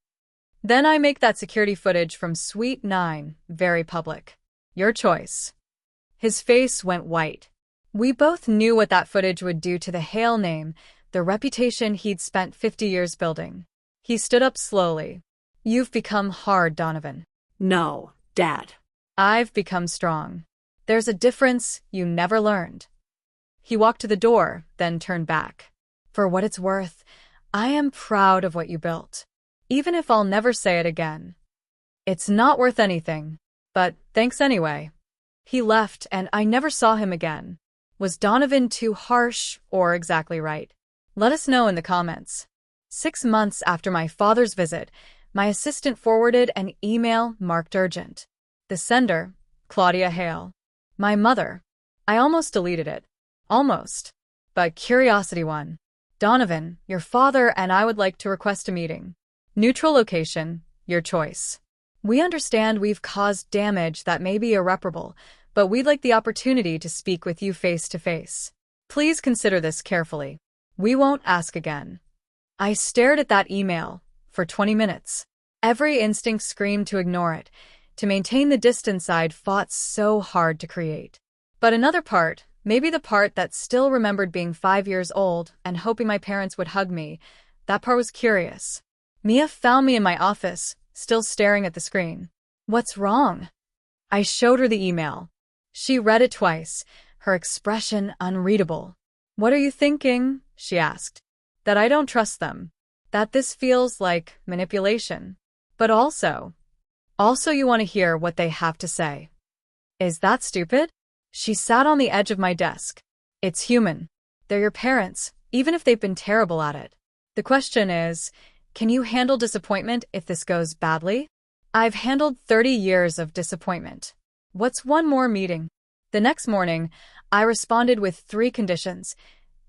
Then I make that security footage from Suite 9 very public. Your choice." His face went white. We both knew what that footage would do to the Hale name, the reputation he'd spent 50 years building. He stood up slowly. "You've become hard, Donovan." No, Dad. "I've become strong. There's a difference you never learned." He walked to the door, then turned back. "For what it's worth, I am proud of what you built. Even if I'll never say it again. It's not worth anything. But thanks anyway." He left, and I never saw him again. Was Donovan too harsh or exactly right? Let us know in the comments. 6 months after my father's visit, my assistant forwarded an email marked urgent. The sender, Claudia Hale. My mother. I almost deleted it. Almost. But curiosity won. "Donovan, your father and I would like to request a meeting. Neutral location, your choice. We understand we've caused damage that may be irreparable, but we'd like the opportunity to speak with you face to face. Please consider this carefully. We won't ask again." I stared at that email for 20 minutes. Every instinct screamed to ignore it, to maintain the distance I'd fought so hard to create. But another part, maybe the part that still remembered being 5 years old and hoping my parents would hug me, that part was curious. Mia found me in my office, still staring at the screen. "What's wrong?" I showed her the email. She read it twice, her expression unreadable. "What are you thinking?" she asked. "That I don't trust them. That this feels like manipulation. But also you want to hear what they have to say. Is that stupid?" She sat on the edge of my desk. "It's human. They're your parents, even if they've been terrible at it. The question is, can you handle disappointment if this goes badly?" I've handled 30 years of disappointment. What's one more meeting? The next morning, I responded with 3 conditions.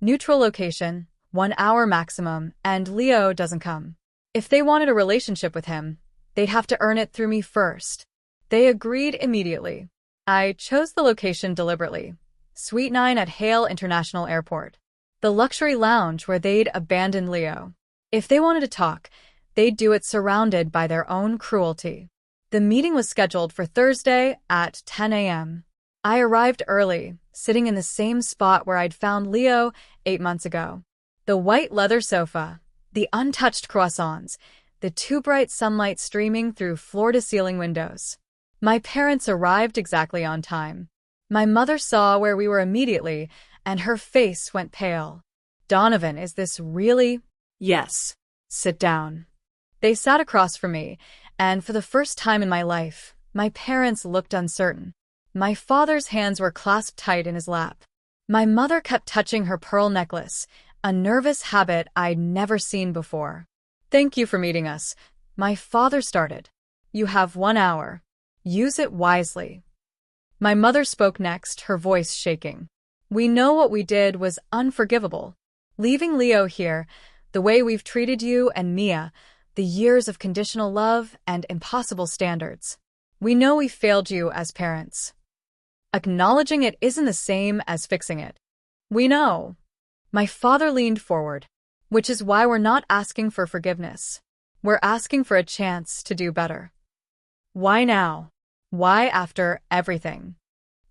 Neutral location, 1 hour maximum, and Leo doesn't come. If they wanted a relationship with him, they'd have to earn it through me first. They agreed immediately. I chose the location deliberately. Suite 9 at Hale International Airport. The luxury lounge where they'd abandoned Leo. If they wanted to talk, they'd do it surrounded by their own cruelty. The meeting was scheduled for Thursday at 10 a.m. I arrived early, sitting in the same spot where I'd found Leo 8 months ago. The white leather sofa, the untouched croissants, the too bright sunlight streaming through floor-to-ceiling windows. My parents arrived exactly on time. My mother saw where we were immediately, and her face went pale. "Donovan, is this really?" Yes. "Sit down." They sat across from me, and for the first time in my life, my parents looked uncertain. My father's hands were clasped tight in his lap. My mother kept touching her pearl necklace, a nervous habit I'd never seen before. "Thank you for meeting us," my father started. "You have 1 hour. Use it wisely." My mother spoke next, her voice shaking. "We know what we did was unforgivable. Leaving Leo here, the way we've treated you and Mia, the years of conditional love and impossible standards. We know we failed you as parents. Acknowledging it isn't the same as fixing it. We know." My father leaned forward, "Which is why we're not asking for forgiveness. We're asking for a chance to do better." "Why now? Why after everything?"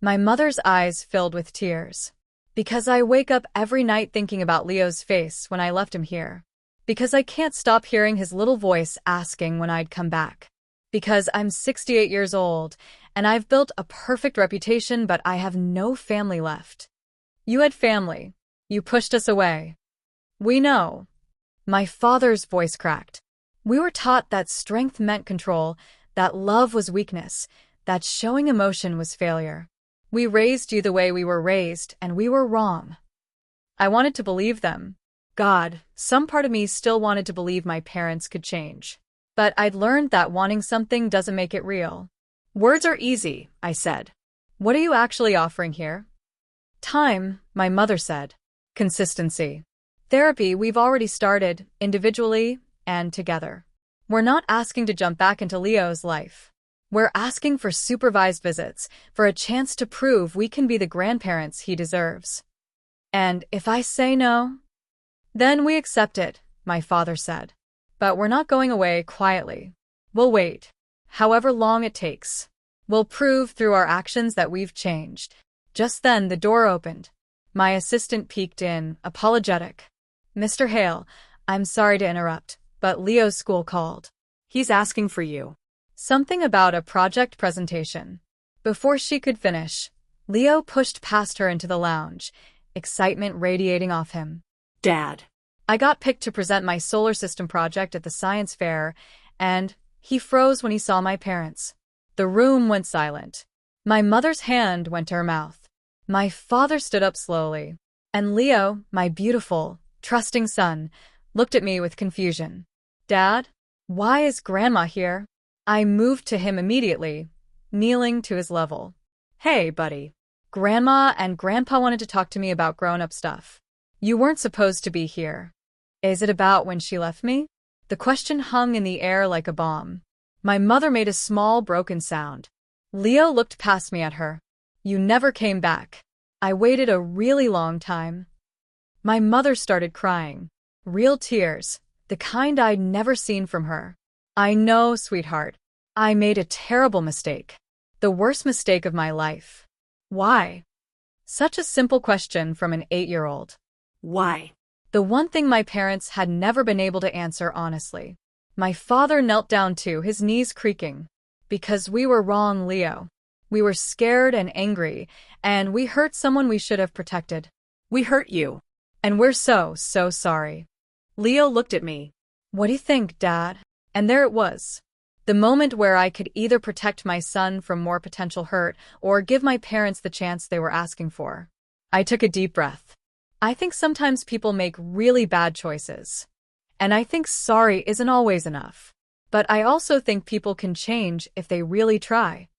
My mother's eyes filled with tears. "Because I wake up every night thinking about Leo's face when I left him here. Because I can't stop hearing his little voice asking when I'd come back. Because I'm 68 years old, and I've built a perfect reputation, but I have no family left. You had family. You pushed us away. We know." My father's voice cracked. "We were taught that strength meant control, that love was weakness, that showing emotion was failure. We raised you the way we were raised, and we were wrong." I wanted to believe them. God, some part of me still wanted to believe my parents could change. But I'd learned that wanting something doesn't make it real. "Words are easy," I said. "What are you actually offering here?" "Time," my mother said. "Consistency. Therapy we've already started, individually and together. We're not asking to jump back into Leo's life. We're asking for supervised visits, for a chance to prove we can be the grandparents he deserves. And if I say no, then we accept it," my father said. "But we're not going away quietly. We'll wait, however long it takes. We'll prove through our actions that we've changed." Just then the door opened. My assistant peeked in, apologetic. "Mr. Hale, I'm sorry to interrupt, but Leo's school called. He's asking for you." Something about a project presentation. Before she could finish, Leo pushed past her into the lounge, excitement radiating off him. "Dad." "I got picked to present my solar system project at the science fair, and he froze when he saw my parents." The room went silent. My mother's hand went to her mouth. My father stood up slowly, and Leo, my beautiful, trusting son, looked at me with confusion. "Dad, why is Grandma here?" I moved to him immediately, kneeling to his level. "Hey, buddy. Grandma and Grandpa wanted to talk to me about grown-up stuff. You weren't supposed to be here." "Is it about when she left me?" The question hung in the air like a bomb. My mother made a small, broken sound. Leo looked past me at her. "You never came back." I waited a really long time. My mother started crying. Real tears, the kind I'd never seen from her. "I know, sweetheart. I made a terrible mistake. The worst mistake of my life." "Why?" Such a simple question from an 8-year-old. "Why?" The one thing my parents had never been able to answer honestly. My father knelt down too, his knees creaking. "Because we were wrong, Leo. We were scared and angry, and we hurt someone we should have protected. "We hurt you." And we're so sorry." Leo looked at me. "What do you think, Dad?" And there it was. The moment where I could either protect my son from more potential hurt or give my parents the chance they were asking for. I took a deep breath. I think sometimes people make really bad choices. And I think sorry isn't always enough. But I also think people can change if they really try.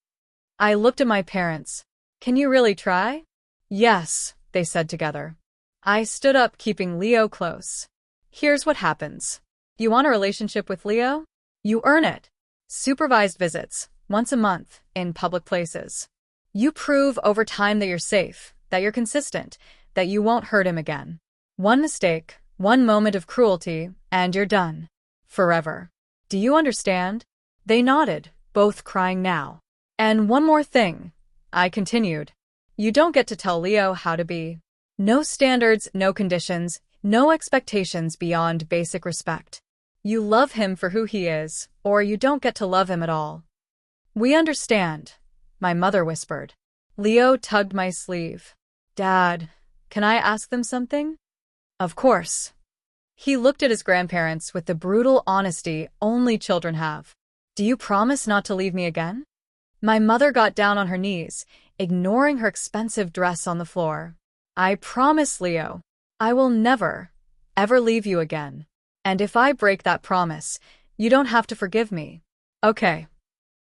I looked at my parents. "Can you really try?" "Yes," they said together. I stood up, keeping Leo close. "Here's what happens. You want a relationship with Leo? You earn it. Supervised visits, once a month, in public places. You prove over time that you're safe, that you're consistent, that you won't hurt him again. One mistake, one moment of cruelty, and you're done. Forever. Do you understand?" They nodded, both crying now. And one more thing, I continued. You don't get to tell Leo how to be. No standards, no conditions, no expectations beyond basic respect. You love him for who he is, or you don't get to love him at all. We understand, my mother whispered. Leo tugged my sleeve. Dad, can I ask them something? Of course. He looked at his grandparents with the brutal honesty only children have. Do you promise not to leave me again? My mother got down on her knees, ignoring her expensive dress on the floor. I promise, Leo, I will never, ever leave you again. And if I break that promise, you don't have to forgive me. Okay.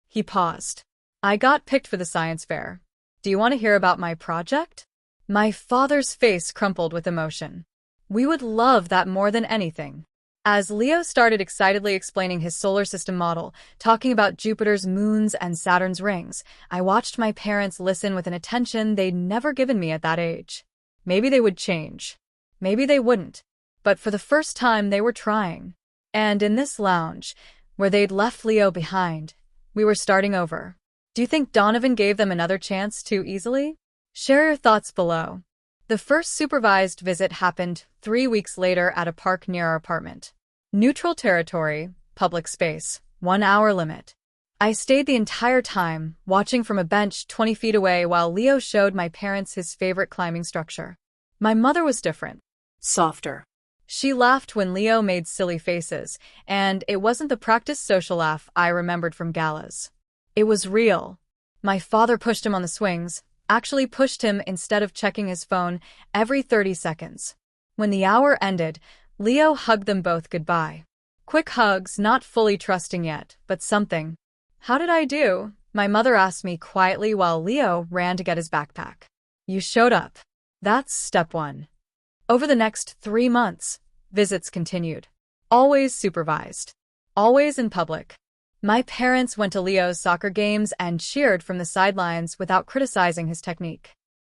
He paused. I got picked for the science fair. Do you want to hear about my project? My father's face crumpled with emotion. We would love that more than anything. As Leo started excitedly explaining his solar system model, talking about Jupiter's moons and Saturn's rings, I watched my parents listen with an attention they'd never given me at that age. Maybe they would change. Maybe they wouldn't. But for the first time, they were trying. And in this lounge, where they'd left Leo behind, we were starting over. Do you think Donovan gave them another chance too easily? Share your thoughts below. The first supervised visit happened 3 weeks later at a park near our apartment. Neutral territory, public space, 1 hour limit. I stayed the entire time, watching from a bench 20 feet away while Leo showed my parents his favorite climbing structure. My mother was different. Softer. She laughed when Leo made silly faces, and it wasn't the practiced social laugh I remembered from galas. It was real. My father pushed him on the swings, actually pushed him instead of checking his phone every 30 seconds. When the hour ended, Leo hugged them both goodbye. Quick hugs, not fully trusting yet, but something. How did I do? My mother asked me quietly while Leo ran to get his backpack. You showed up. That's step 1. Over the next 3 months, visits continued. Always supervised. Always in public. My parents went to Leo's soccer games and cheered from the sidelines without criticizing his technique.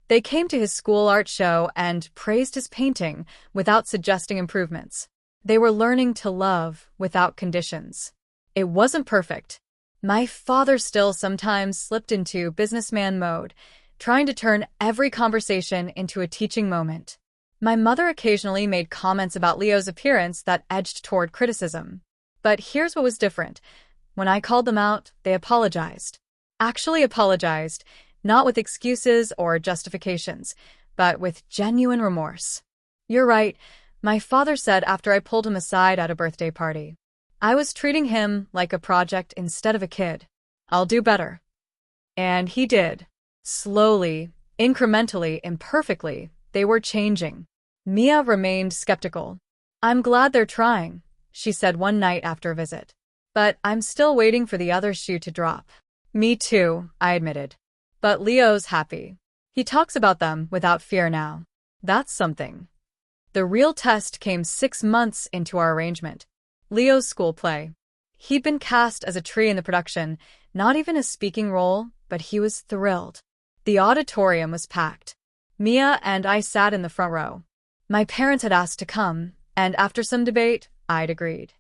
They came to his school art show and praised his painting without suggesting improvements. They were learning to love without conditions. It wasn't perfect. My father still sometimes slipped into businessman mode, trying to turn every conversation into a teaching moment. My mother occasionally made comments about Leo's appearance that edged toward criticism. But here's what was different. When I called them out, they apologized. Actually apologized, not with excuses or justifications, but with genuine remorse. You're right, my father said after I pulled him aside at a birthday party. I was treating him like a project instead of a kid. I'll do better. And he did. Slowly, incrementally, imperfectly, they were changing. Mia remained skeptical. I'm glad they're trying, she said one night after a visit. But I'm still waiting for the other shoe to drop. Me too, I admitted. But Leo's happy. He talks about them without fear now. That's something. The real test came 6 months into our arrangement. Leo's school play. He'd been cast as a tree in the production, not even a speaking role, but he was thrilled. The auditorium was packed. Mia and I sat in the front row. My parents had asked to come, and after some debate, I'd agreed.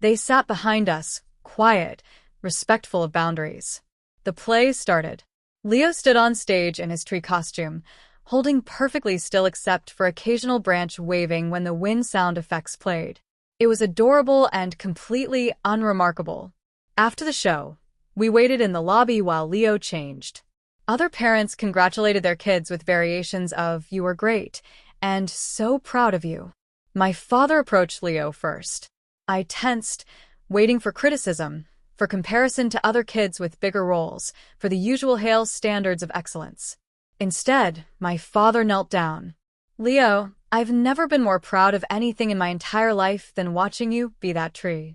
They sat behind us, quiet, respectful of boundaries. The play started. Leo stood on stage in his tree costume, holding perfectly still except for occasional branch waving when the wind sound effects played. It was adorable and completely unremarkable. After the show, we waited in the lobby while Leo changed. Other parents congratulated their kids with variations of, "You were great," and "So proud of you." My father approached Leo first. I tensed, waiting for criticism, for comparison to other kids with bigger roles, for the usual Hale standards of excellence. Instead, my father knelt down. Leo, I've never been more proud of anything in my entire life than watching you be that tree.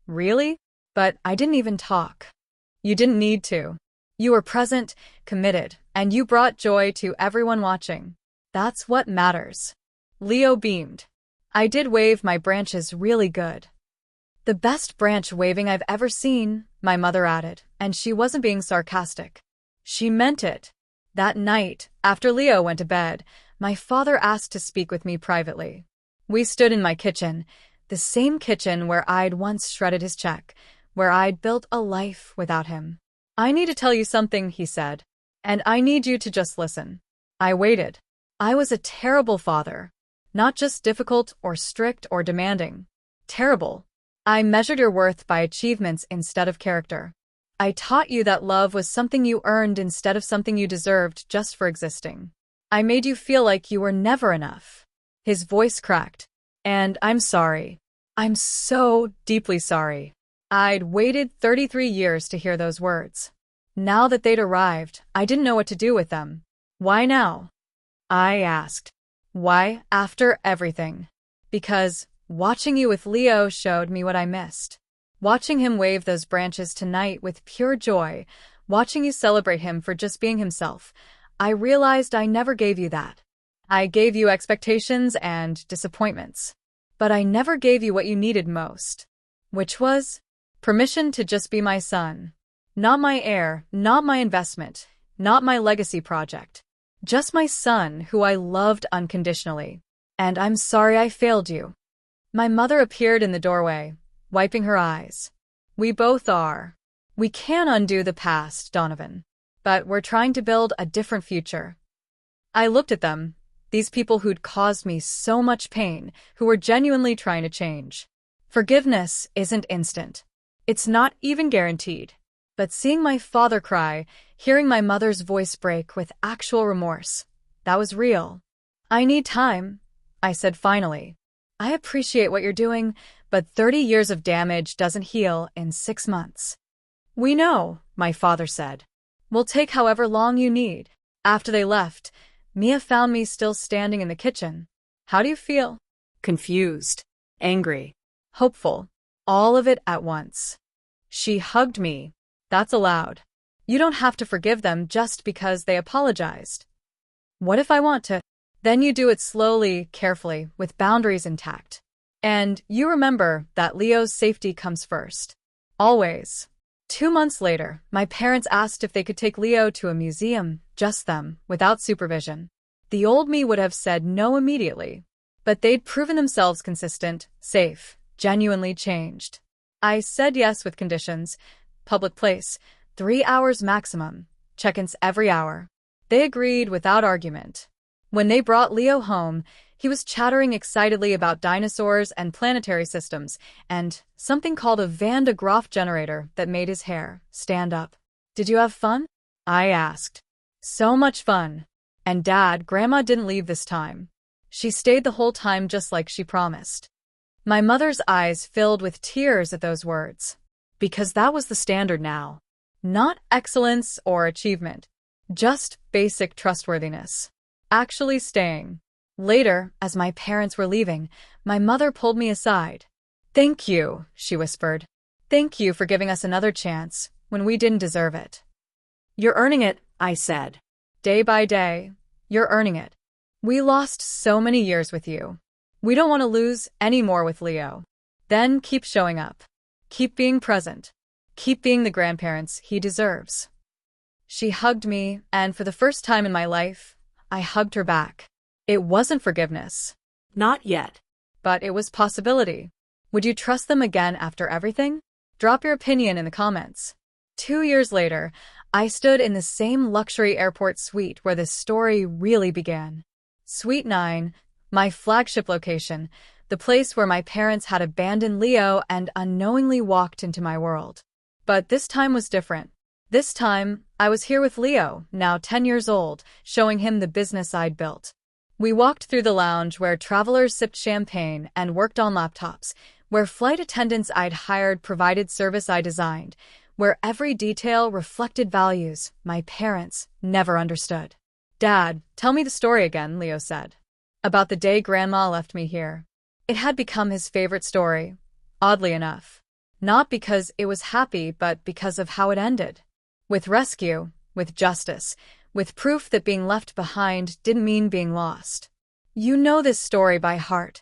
Really? But I didn't even talk. You didn't need to. You were present, committed, and you brought joy to everyone watching. That's what matters. Leo beamed. I did wave my branches really good. The best branch waving I've ever seen, my mother added, and she wasn't being sarcastic. She meant it. That night, after Leo went to bed, my father asked to speak with me privately. We stood in my kitchen, the same kitchen where I'd once shredded his check, where I'd built a life without him. I need to tell you something, he said. And I need you to just listen. I waited. I was a terrible father. Not just difficult or strict or demanding. Terrible. I measured your worth by achievements instead of character. I taught you that love was something you earned instead of something you deserved just for existing. I made you feel like you were never enough. His voice cracked. And I'm sorry. I'm so deeply sorry. I'd waited 33 years to hear those words. Now that they'd arrived, I didn't know what to do with them. Why now? I asked. Why after everything? Because watching you with Leo showed me what I missed. Watching him wave those branches tonight with pure joy, watching you celebrate him for just being himself, I realized I never gave you that. I gave you expectations and disappointments. But I never gave you what you needed most. Which was permission to just be my son. Not my heir, not my investment, not my legacy project. Just my son who I loved unconditionally. And I'm sorry I failed you. My mother appeared in the doorway, wiping her eyes. We both are. We can undo the past, Donovan. But we're trying to build a different future. I looked at them, these people who'd caused me so much pain, who were genuinely trying to change. Forgiveness isn't instant. It's not even guaranteed. But seeing my father cry, hearing my mother's voice break with actual remorse, that was real. I need time, I said finally. I appreciate what you're doing, but 30 years of damage doesn't heal in 6 months. We know, my father said. We'll take however long you need. After they left, Mia found me still standing in the kitchen. How do you feel? Confused. Angry. Hopeful. All of it at once. She hugged me. That's allowed. You don't have to forgive them just because they apologized. What if I want to? Then you do it slowly, carefully, with boundaries intact. And you remember that Leo's safety comes first. Always. 2 months later, my parents asked if they could take Leo to a museum, just them, without supervision. The old me would have said no immediately. But they'd proven themselves consistent, safe, genuinely changed. I said yes with conditions. Public place, 3 hours maximum, check-ins every hour. They agreed without argument. When they brought Leo home, he was chattering excitedly about dinosaurs and planetary systems, and something called a Van de Graaff generator that made his hair stand up. Did you have fun? I asked. So much fun. And Dad, Grandma didn't leave this time. She stayed the whole time just like she promised. My mother's eyes filled with tears at those words. Because that was the standard now. Not excellence or achievement. Just basic trustworthiness. Actually staying. Later, as my parents were leaving, my mother pulled me aside. Thank you, she whispered. Thank you for giving us another chance when we didn't deserve it. You're earning it, I said. Day by day, you're earning it. We lost so many years with you. We don't want to lose any more with Leo. Then keep showing up. Keep being present. Keep being the grandparents he deserves. She hugged me, and for the first time in my life, I hugged her back. It wasn't forgiveness. Not yet. But it was possibility. Would you trust them again after everything? Drop your opinion in the comments. 2 years later, I stood in the same luxury airport suite where this story really began. Suite 9, my flagship location, the place where my parents had abandoned Leo and unknowingly walked into my world. But this time was different. This time, I was here with Leo, now 10 years old, showing him the business I'd built. We walked through the lounge where travelers sipped champagne and worked on laptops, where flight attendants I'd hired provided service I designed, where every detail reflected values my parents never understood. Dad, tell me the story again, Leo said. About the day Grandma left me here. It had become his favorite story, oddly enough. Not because it was happy, but because of how it ended. With rescue, with justice, with proof that being left behind didn't mean being lost. You know this story by heart.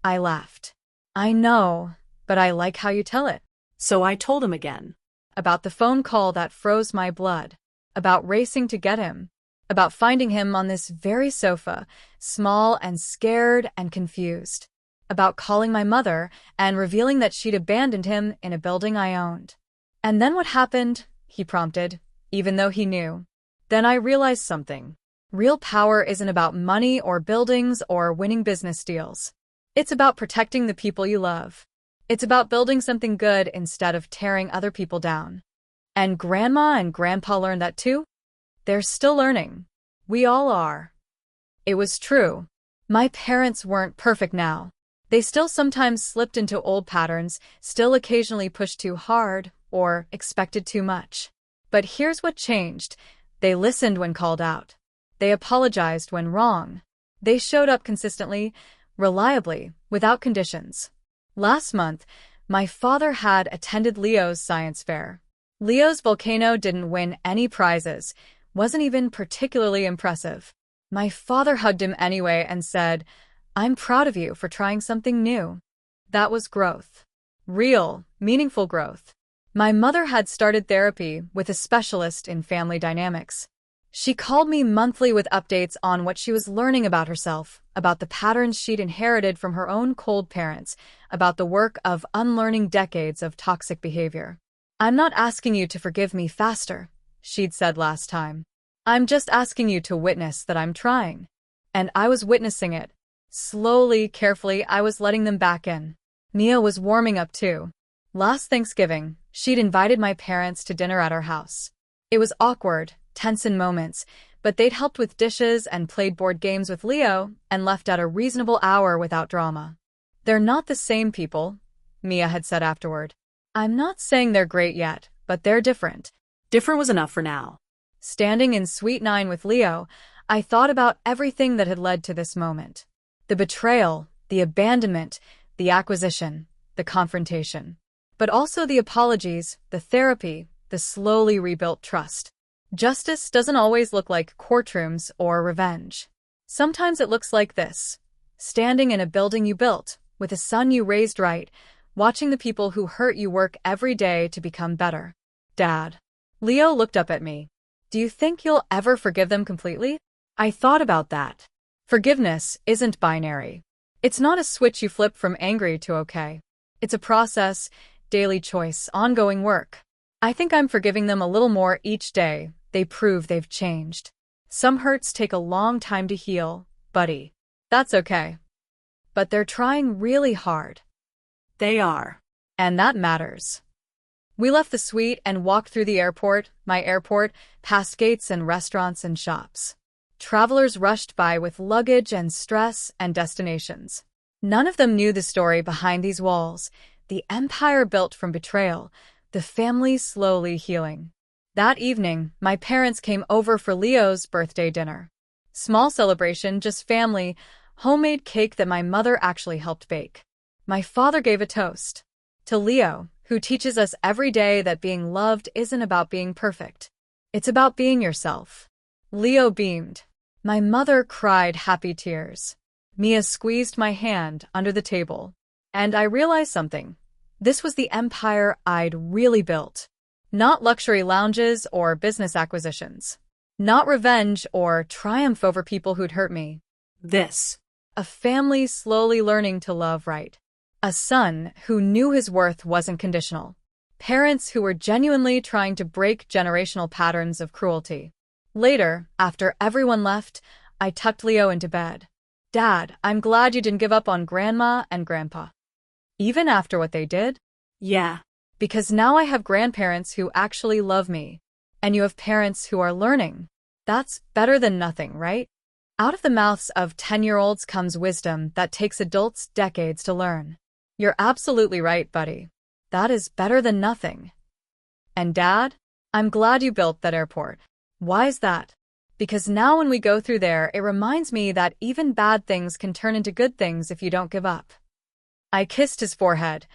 I laughed. I know, but I like how you tell it. So I told him again. About the phone call that froze my blood. About racing to get him. About finding him on this very sofa, small and scared and confused. About calling my mother and revealing that she'd abandoned him in a building I owned. And then what happened, he prompted, even though he knew. Then I realized something. Real power isn't about money or buildings or winning business deals. It's about protecting the people you love. It's about building something good instead of tearing other people down. And Grandma and Grandpa learned that too? They're still learning. We all are. It was true. My parents weren't perfect now. They still sometimes slipped into old patterns, still occasionally pushed too hard, or expected too much. But here's what changed. They listened when called out. They apologized when wrong. They showed up consistently, reliably, without conditions. Last month, my father had attended Leo's science fair. Leo's volcano didn't win any prizes, wasn't even particularly impressive. My father hugged him anyway and said, "I'm proud of you for trying something new." That was growth. Real, meaningful growth. My mother had started therapy with a specialist in family dynamics. She called me monthly with updates on what she was learning about herself, about the patterns she'd inherited from her own cold parents, about the work of unlearning decades of toxic behavior. "I'm not asking you to forgive me faster," she'd said last time. "I'm just asking you to witness that I'm trying." And I was witnessing it. Slowly, carefully, I was letting them back in. Mia was warming up too. Last Thanksgiving, she'd invited my parents to dinner at our house. It was awkward, tense in moments, but they'd helped with dishes and played board games with Leo and left at a reasonable hour without drama. "They're not the same people," Mia had said afterward. "I'm not saying they're great yet, but they're different." Different was enough for now. Standing in Suite 9 with Leo, I thought about everything that had led to this moment. The betrayal, the abandonment, the acquisition, the confrontation. But also the apologies, the therapy, the slowly rebuilt trust. Justice doesn't always look like courtrooms or revenge. Sometimes it looks like this. Standing in a building you built, with a son you raised right, watching the people who hurt you work every day to become better. "Dad." Leo looked up at me. "Do you think you'll ever forgive them completely?" I thought about that. Forgiveness isn't binary. It's not a switch you flip from angry to okay. It's a process, daily choice, ongoing work. I think I'm forgiving them a little more each day. They prove they've changed. Some hurts take a long time to heal, buddy. That's okay. But they're trying really hard. They are. And that matters. We left the suite and walked through the airport, my airport, past gates and restaurants and shops. Travelers rushed by with luggage and stress and destinations. None of them knew the story behind these walls, the empire built from betrayal, the family slowly healing. That evening, my parents came over for Leo's birthday dinner. Small celebration, just family, homemade cake that my mother actually helped bake. My father gave a toast to Leo, who teaches us every day that being loved isn't about being perfect. It's about being yourself. Leo beamed. My mother cried happy tears. Mia squeezed my hand under the table. And I realized something. This was the empire I'd really built. Not luxury lounges or business acquisitions. Not revenge or triumph over people who'd hurt me. This. A family slowly learning to love right. A son who knew his worth wasn't conditional. Parents who were genuinely trying to break generational patterns of cruelty. Later, after everyone left, I tucked Leo into bed. "Dad, I'm glad you didn't give up on Grandma and Grandpa." Even after what they did? Yeah. Because now I have grandparents who actually love me. And you have parents who are learning. That's better than nothing, right? Out of the mouths of 10-year-olds comes wisdom that takes adults decades to learn. You're absolutely right, buddy. That is better than nothing. And Dad, I'm glad you built that airport. Why is that? Because now when we go through there, it reminds me that even bad things can turn into good things if you don't give up. I kissed his forehead,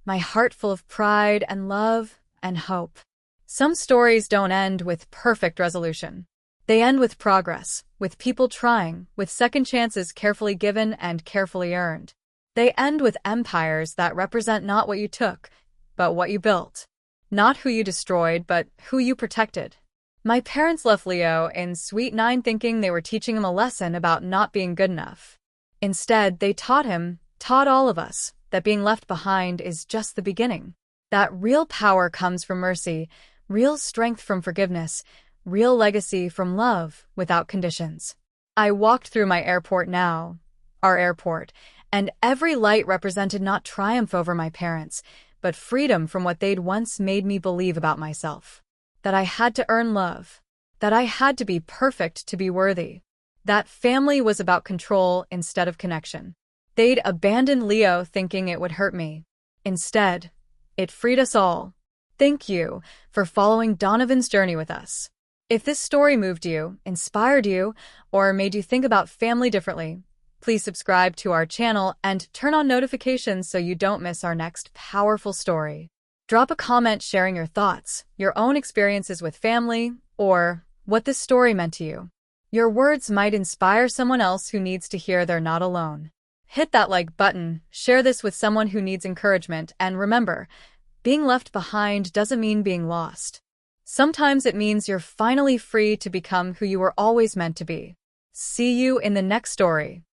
my heart full of pride and love and hope. Some stories don't end with perfect resolution. They end with progress, with people trying, with second chances carefully given and carefully earned. They end with empires that represent not what you took, but what you built. Not who you destroyed, but who you protected. My parents left Leo in Suite 9 thinking they were teaching him a lesson about not being good enough. Instead, they taught all of us, that being left behind is just the beginning. That real power comes from mercy, Real strength from forgiveness, real legacy from love without conditions. I walked through my airport now, our airport, and every light represented not triumph over my parents, but freedom from what they'd once made me believe about myself. That I had to earn love. That I had to be perfect to be worthy. That family was about control instead of connection. They'd abandoned Leo thinking it would hurt me. Instead, it freed us all. Thank you for following Donovan's journey with us. If this story moved you, inspired you, or made you think about family differently, please subscribe to our channel and turn on notifications so you don't miss our next powerful story. Drop a comment sharing your thoughts, your own experiences with family, or what this story meant to you. Your words might inspire someone else who needs to hear they're not alone. Hit that like button, share this with someone who needs encouragement, and remember, being left behind doesn't mean being lost. Sometimes it means you're finally free to become who you were always meant to be. See you in the next story.